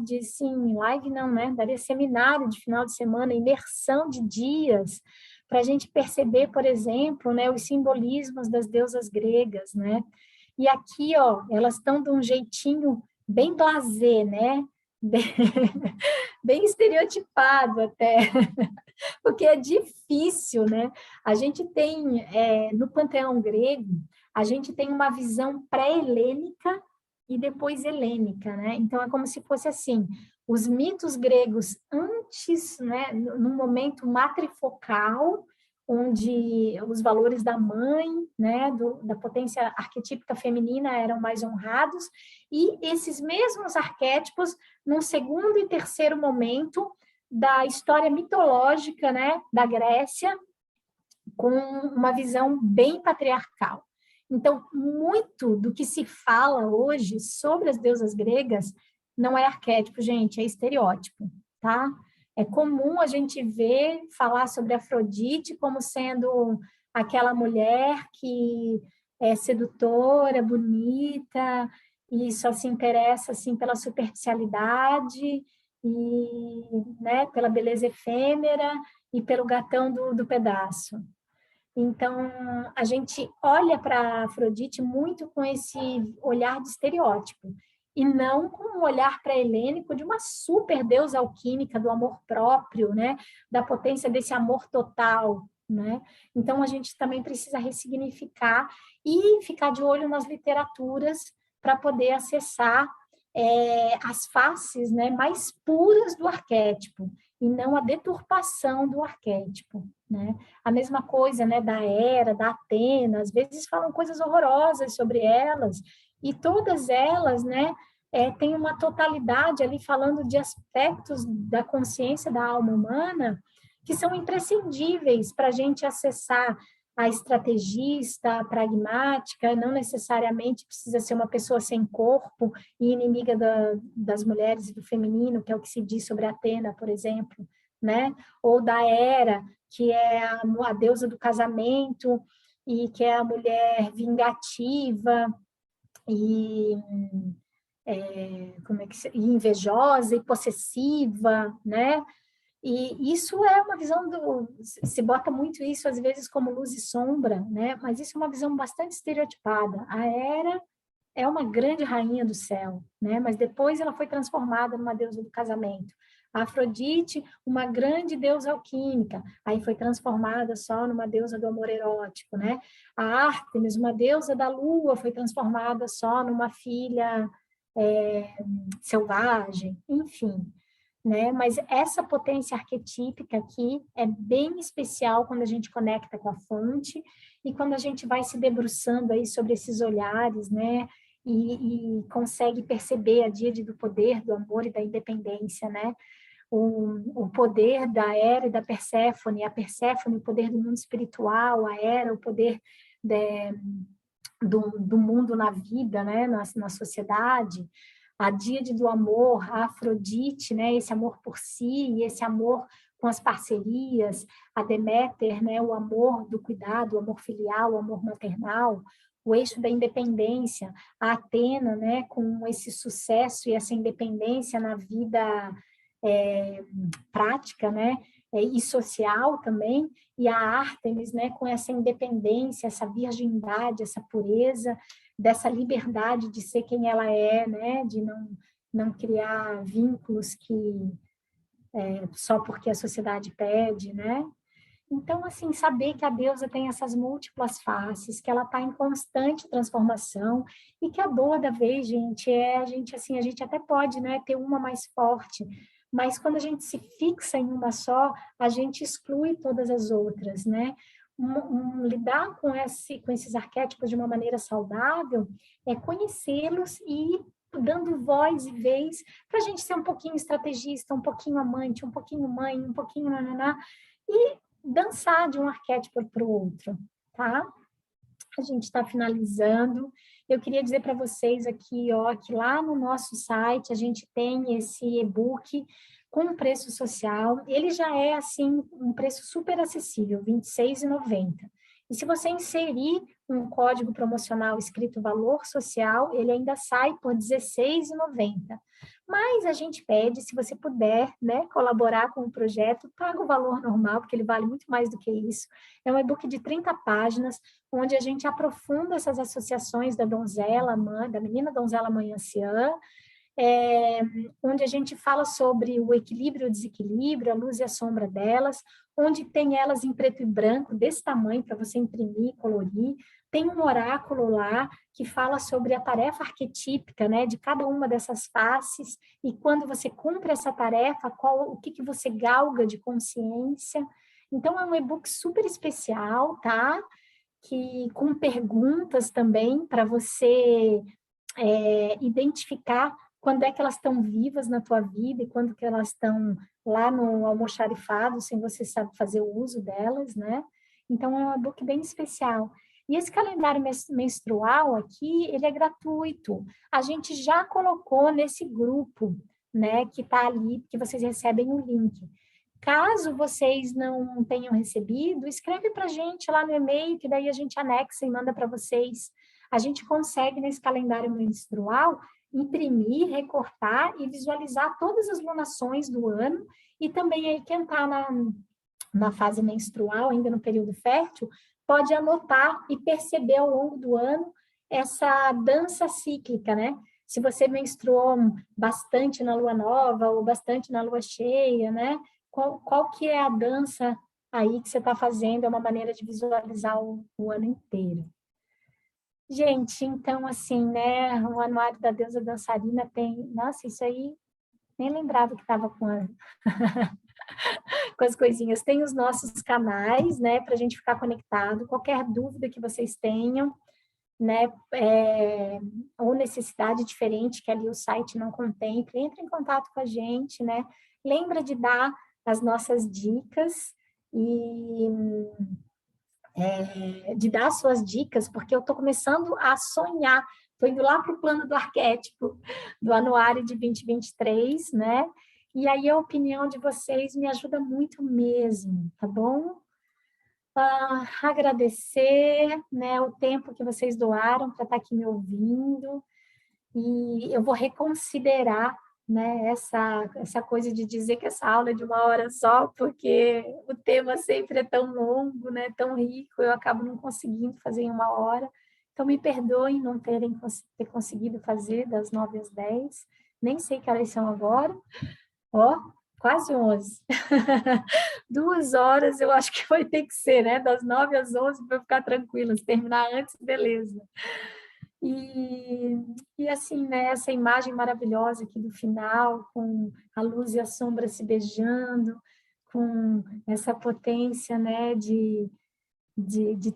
live não, né? Daria seminário de final de semana, imersão de dias, para a gente perceber, por exemplo, né, os simbolismos das deusas gregas, né? E aqui, ó, elas estão de um jeitinho bem blasé, né? Bem estereotipado até, porque é difícil, né? A gente tem, no panteão grego, a gente tem uma visão pré-helênica e depois helênica, né? Então, é como se fosse assim, os mitos gregos antes, né, num momento matrifocal, onde os valores da mãe, né, da potência arquetípica feminina eram mais honrados, e esses mesmos arquétipos, num segundo e terceiro momento da história mitológica, né, da Grécia, com uma visão bem patriarcal. Então, muito do que se fala hoje sobre as deusas gregas não é arquétipo, gente, é estereótipo, tá? É comum a gente falar sobre Afrodite como sendo aquela mulher que é sedutora, bonita, e só se interessa assim pela superficialidade e, né, pela beleza efêmera e pelo gatão do pedaço. Então, a gente olha para Afrodite muito com esse olhar de estereótipo, e não com um olhar pré-helênico de uma super deusa alquímica do amor próprio, né? Da potência desse amor total, né? Então, a gente também precisa ressignificar e ficar de olho nas literaturas para poder acessar as faces, né, mais puras do arquétipo, e não a deturpação do arquétipo, né? A mesma coisa, né, da Hera, da Atena, às vezes falam coisas horrorosas sobre elas, e todas elas, né, têm uma totalidade ali falando de aspectos da consciência da alma humana que são imprescindíveis para a gente acessar a estrategista, a pragmática, não necessariamente precisa ser uma pessoa sem corpo e inimiga das mulheres e do feminino, que é o que se diz sobre Atena, por exemplo, né? Ou da Hera, que é a deusa do casamento e que é a mulher vingativa e e invejosa e possessiva, né? E isso é uma visão se bota muito isso às vezes como luz e sombra, né? Mas isso é uma visão bastante estereotipada. A Hera é uma grande rainha do céu, né? Mas depois ela foi transformada numa deusa do casamento. A Afrodite, uma grande deusa alquímica, aí foi transformada só numa deusa do amor erótico, né? A Ártemis, uma deusa da lua, foi transformada só numa filha selvagem, enfim, né? Mas essa potência arquetípica aqui é bem especial quando a gente conecta com a fonte e quando a gente vai se debruçando aí sobre esses olhares, né? E consegue perceber a díade do poder, do amor e da independência, né? O poder da Hera e da Perséfone, a Perséfone, o poder do mundo espiritual, a Hera, o poder do mundo na vida, né? Na sociedade, a díade do amor, a Afrodite, né? Esse amor por si e esse amor com as parcerias, a Deméter, né? O amor do cuidado, o amor filial, o amor maternal, o eixo da independência, a Atena, né? Com esse sucesso e essa independência na vida prática, né? E social também, e a Ártemis, né? Com essa independência, essa virgindade, essa pureza, dessa liberdade de ser quem ela é, né? De não criar vínculos que só porque a sociedade pede, né? Então, assim, saber que a deusa tem essas múltiplas faces, que ela está em constante transformação e que a dor da vez, gente, a gente até pode, né, ter uma mais forte, mas quando a gente se fixa em uma só, a gente exclui todas as outras, né? Lidar com esses arquétipos de uma maneira saudável é conhecê-los e ir dando voz e vez para a gente ser um pouquinho estrategista, um pouquinho amante, um pouquinho mãe, um pouquinho nananá, e dançar de um arquétipo para o outro, tá? A gente está finalizando. Eu queria dizer para vocês aqui, ó, que lá no nosso site a gente tem esse e-book com preço social. Ele já é, assim, um preço super acessível, R$ 26,90. E se você inserir um código promocional escrito valor social, ele ainda sai por R$ 16,90. Mas a gente pede, se você puder, né, colaborar com o projeto, paga o valor normal, porque ele vale muito mais do que isso. É um e-book de 30 páginas, onde a gente aprofunda essas associações da donzela, da menina donzela mãe anciã, onde a gente fala sobre o equilíbrio e o desequilíbrio, a luz e a sombra delas, onde tem elas em preto e branco, desse tamanho, para você imprimir, colorir. Tem um oráculo lá que fala sobre a tarefa arquetípica, né, de cada uma dessas faces, e quando você cumpre essa tarefa, o que você galga de consciência. Então, é um e-book super especial, tá? Com perguntas também para você identificar quando é que elas estão vivas na tua vida e quando que elas estão lá no almoxarifado, sem você saber fazer o uso delas, né? Então, é um e-book bem especial. E esse calendário menstrual aqui, ele é gratuito. A gente já colocou nesse grupo, né, que está ali, que vocês recebem o link. Caso vocês não tenham recebido, escreve para a gente lá no e-mail, que daí a gente anexa e manda para vocês. A gente consegue, nesse calendário menstrual, imprimir, recortar e visualizar todas as lunações do ano, e também aí quem está na fase menstrual, ainda no período fértil, pode anotar e perceber ao longo do ano essa dança cíclica, né? Se você menstruou bastante na lua nova ou bastante na lua cheia, né? Qual que é a dança aí que você está fazendo? É uma maneira de visualizar o ano inteiro. Gente, então, assim, né? O Anuário da Deusa Dançarina tem... Nossa, isso aí, nem lembrava que estava com com as coisinhas. Tem os nossos canais, né? Para a gente ficar conectado. Qualquer dúvida que vocês tenham, né? Ou necessidade diferente que ali o site não contemple, entre em contato com a gente, né? Lembra de dar as nossas dicas e de dar as suas dicas, porque eu estou começando a sonhar, estou indo lá para o plano do arquétipo do anuário de 2023, né? E aí a opinião de vocês me ajuda muito mesmo, tá bom? Agradecer, né, o tempo que vocês doaram para estar aqui me ouvindo, e eu vou reconsiderar, né, essa coisa de dizer que essa aula é de 1 hora só, porque o tema sempre é tão longo, né, tão rico, eu acabo não conseguindo fazer em 1 hora. Então, me perdoem não ter conseguido fazer das 9 às 10, nem sei que horas são agora, ó, quase 11. 2 horas eu acho que vai ter que ser, né, das 9 às 11 para ficar tranquila, se terminar antes, beleza. E assim, né, essa imagem maravilhosa aqui do final, com a luz e a sombra se beijando, com essa potência, né, de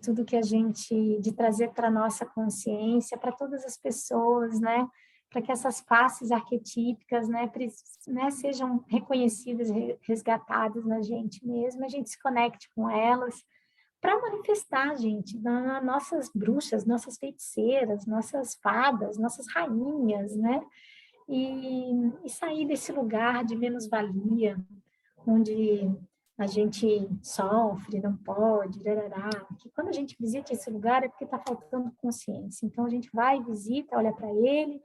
tudo que a gente, de trazer para a nossa consciência, para todas as pessoas, né, para que essas faces arquetípicas, né, sejam reconhecidas, resgatadas na gente mesma, a gente se conecte com elas, para manifestar, gente, nossas bruxas, nossas feiticeiras, nossas fadas, nossas rainhas, né? E sair desse lugar de menos-valia, onde a gente sofre, não pode, darará. Que quando a gente visita esse lugar é porque está faltando consciência. Então, a gente vai, visita, olha para ele,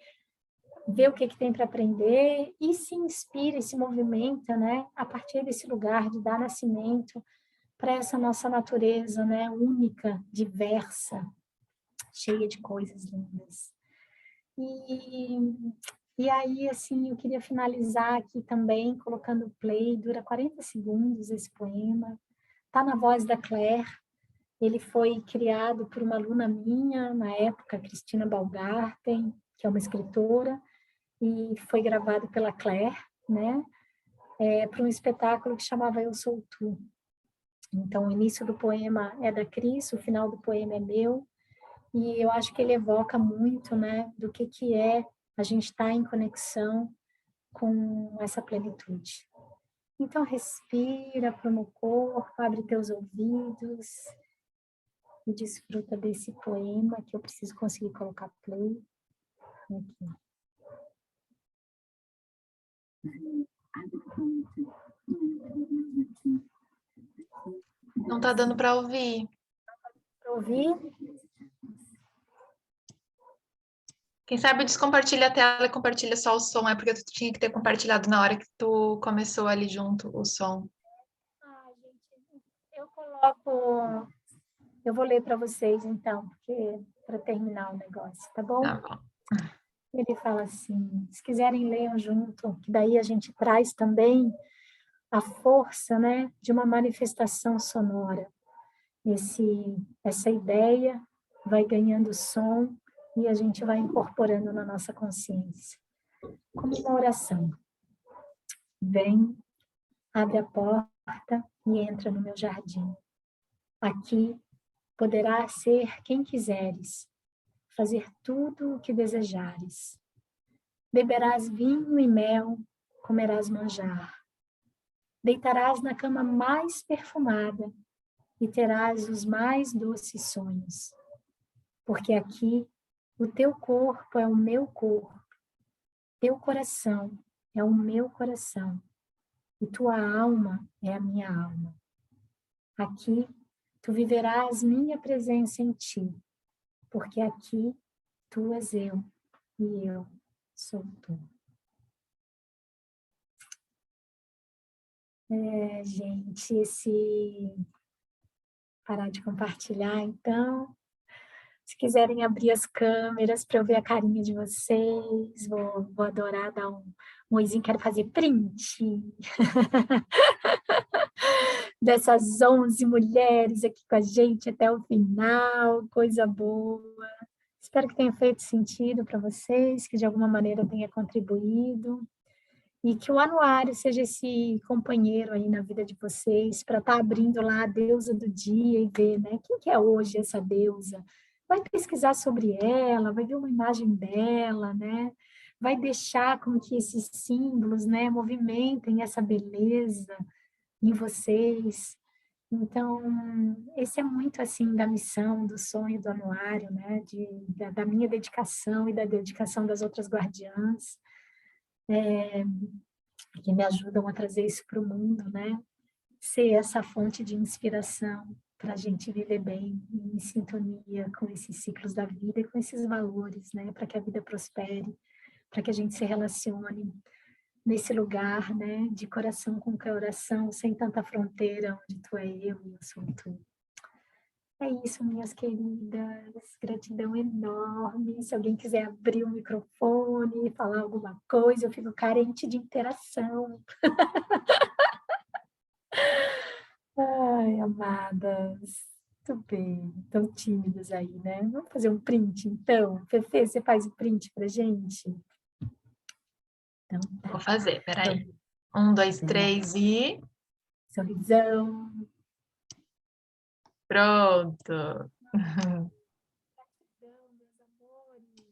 vê o que tem para aprender e se inspira e se movimenta, né? A partir desse lugar de dar nascimento para essa nossa natureza, né, única, diversa, cheia de coisas lindas. E aí, assim, eu queria finalizar aqui também, colocando play, dura 40 segundos esse poema, está na voz da Claire, ele foi criado por uma aluna minha, na época, Cristina Baumgarten, que é uma escritora, e foi gravado pela Claire, né, para um espetáculo que chamava Eu Sou Tu. Então, o início do poema é da Cris, o final do poema é meu, e eu acho que ele evoca muito, né, do que é a gente estar em conexão com essa plenitude. Então, respira para o meu corpo, abre teus ouvidos e desfruta desse poema que eu preciso conseguir colocar play aqui.
Não tá dando para ouvir.
Para ouvir?
Quem sabe descompartilha a tela e compartilha só o som. É porque tu tinha que ter compartilhado na hora que tu começou ali junto o som.
Gente, eu coloco... Eu vou ler para vocês, então, porque para terminar o negócio, tá bom?
Tá bom.
Ele fala assim, se quiserem leiam junto, que daí a gente traz também a força, né, de uma manifestação sonora. Essa ideia vai ganhando som e a gente vai incorporando na nossa consciência. Como uma oração. Vem, abre a porta e entra no meu jardim. Aqui poderás ser quem quiseres, fazer tudo o que desejares. Beberás vinho e mel, comerás manjar. Deitarás na cama mais perfumada e terás os mais doces sonhos. Porque aqui o teu corpo é o meu corpo, teu coração é o meu coração. e tua alma é a minha alma. Aqui tu viverás minha presença em ti, porque aqui tu és eu e eu sou tu. Gente, parar de compartilhar, então. Se quiserem abrir as câmeras para eu ver a carinha de vocês, vou adorar dar um oizinho, quero fazer print dessas 11 mulheres aqui com a gente até o final, coisa boa. Espero que tenha feito sentido para vocês, que de alguma maneira tenha contribuído. E que o anuário seja esse companheiro aí na vida de vocês, para estar abrindo lá a deusa do dia e ver, né? Quem que é hoje essa deusa? Vai pesquisar sobre ela, vai ver uma imagem dela, né? Vai deixar com que esses símbolos, né, movimentem essa beleza em vocês. Então, esse é muito, assim, da missão, do sonho do anuário, né? Da minha dedicação e da dedicação das outras guardiãs. Que me ajudam a trazer isso para o mundo, né? Ser essa fonte de inspiração para a gente viver bem, em sintonia com esses ciclos da vida e com esses valores, né? Para que a vida prospere, para que a gente se relacione nesse lugar, né? De coração com coração, sem tanta fronteira, onde tu é eu e eu sou tu. É isso, minhas queridas. Gratidão enorme. Se alguém quiser abrir o microfone, falar alguma coisa, eu fico carente de interação. Ai, amadas. Muito bem. Tão tímidas aí, né? Vamos fazer um print, então? Fefe, você faz o print pra gente? Então, tá.
Vou fazer, peraí. 1, 2, 3 e...
Sorrisão.
Pronto.
Gratidão, meus amores.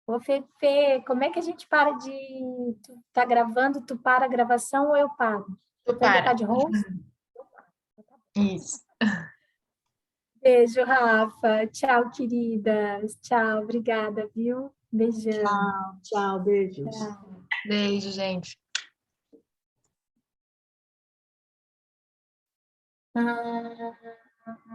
Ô, Fefe, como é que a gente para de... Tu tá gravando, tu para a gravação ou eu paro?
Tu
Tu ainda tá
para.
de host?
Isso.
Beijo, Rafa. Tchau, queridas. Tchau, obrigada, viu? Beijão.
Tchau, tchau, beijos.
Tchau.
Beijo, gente.
Ah...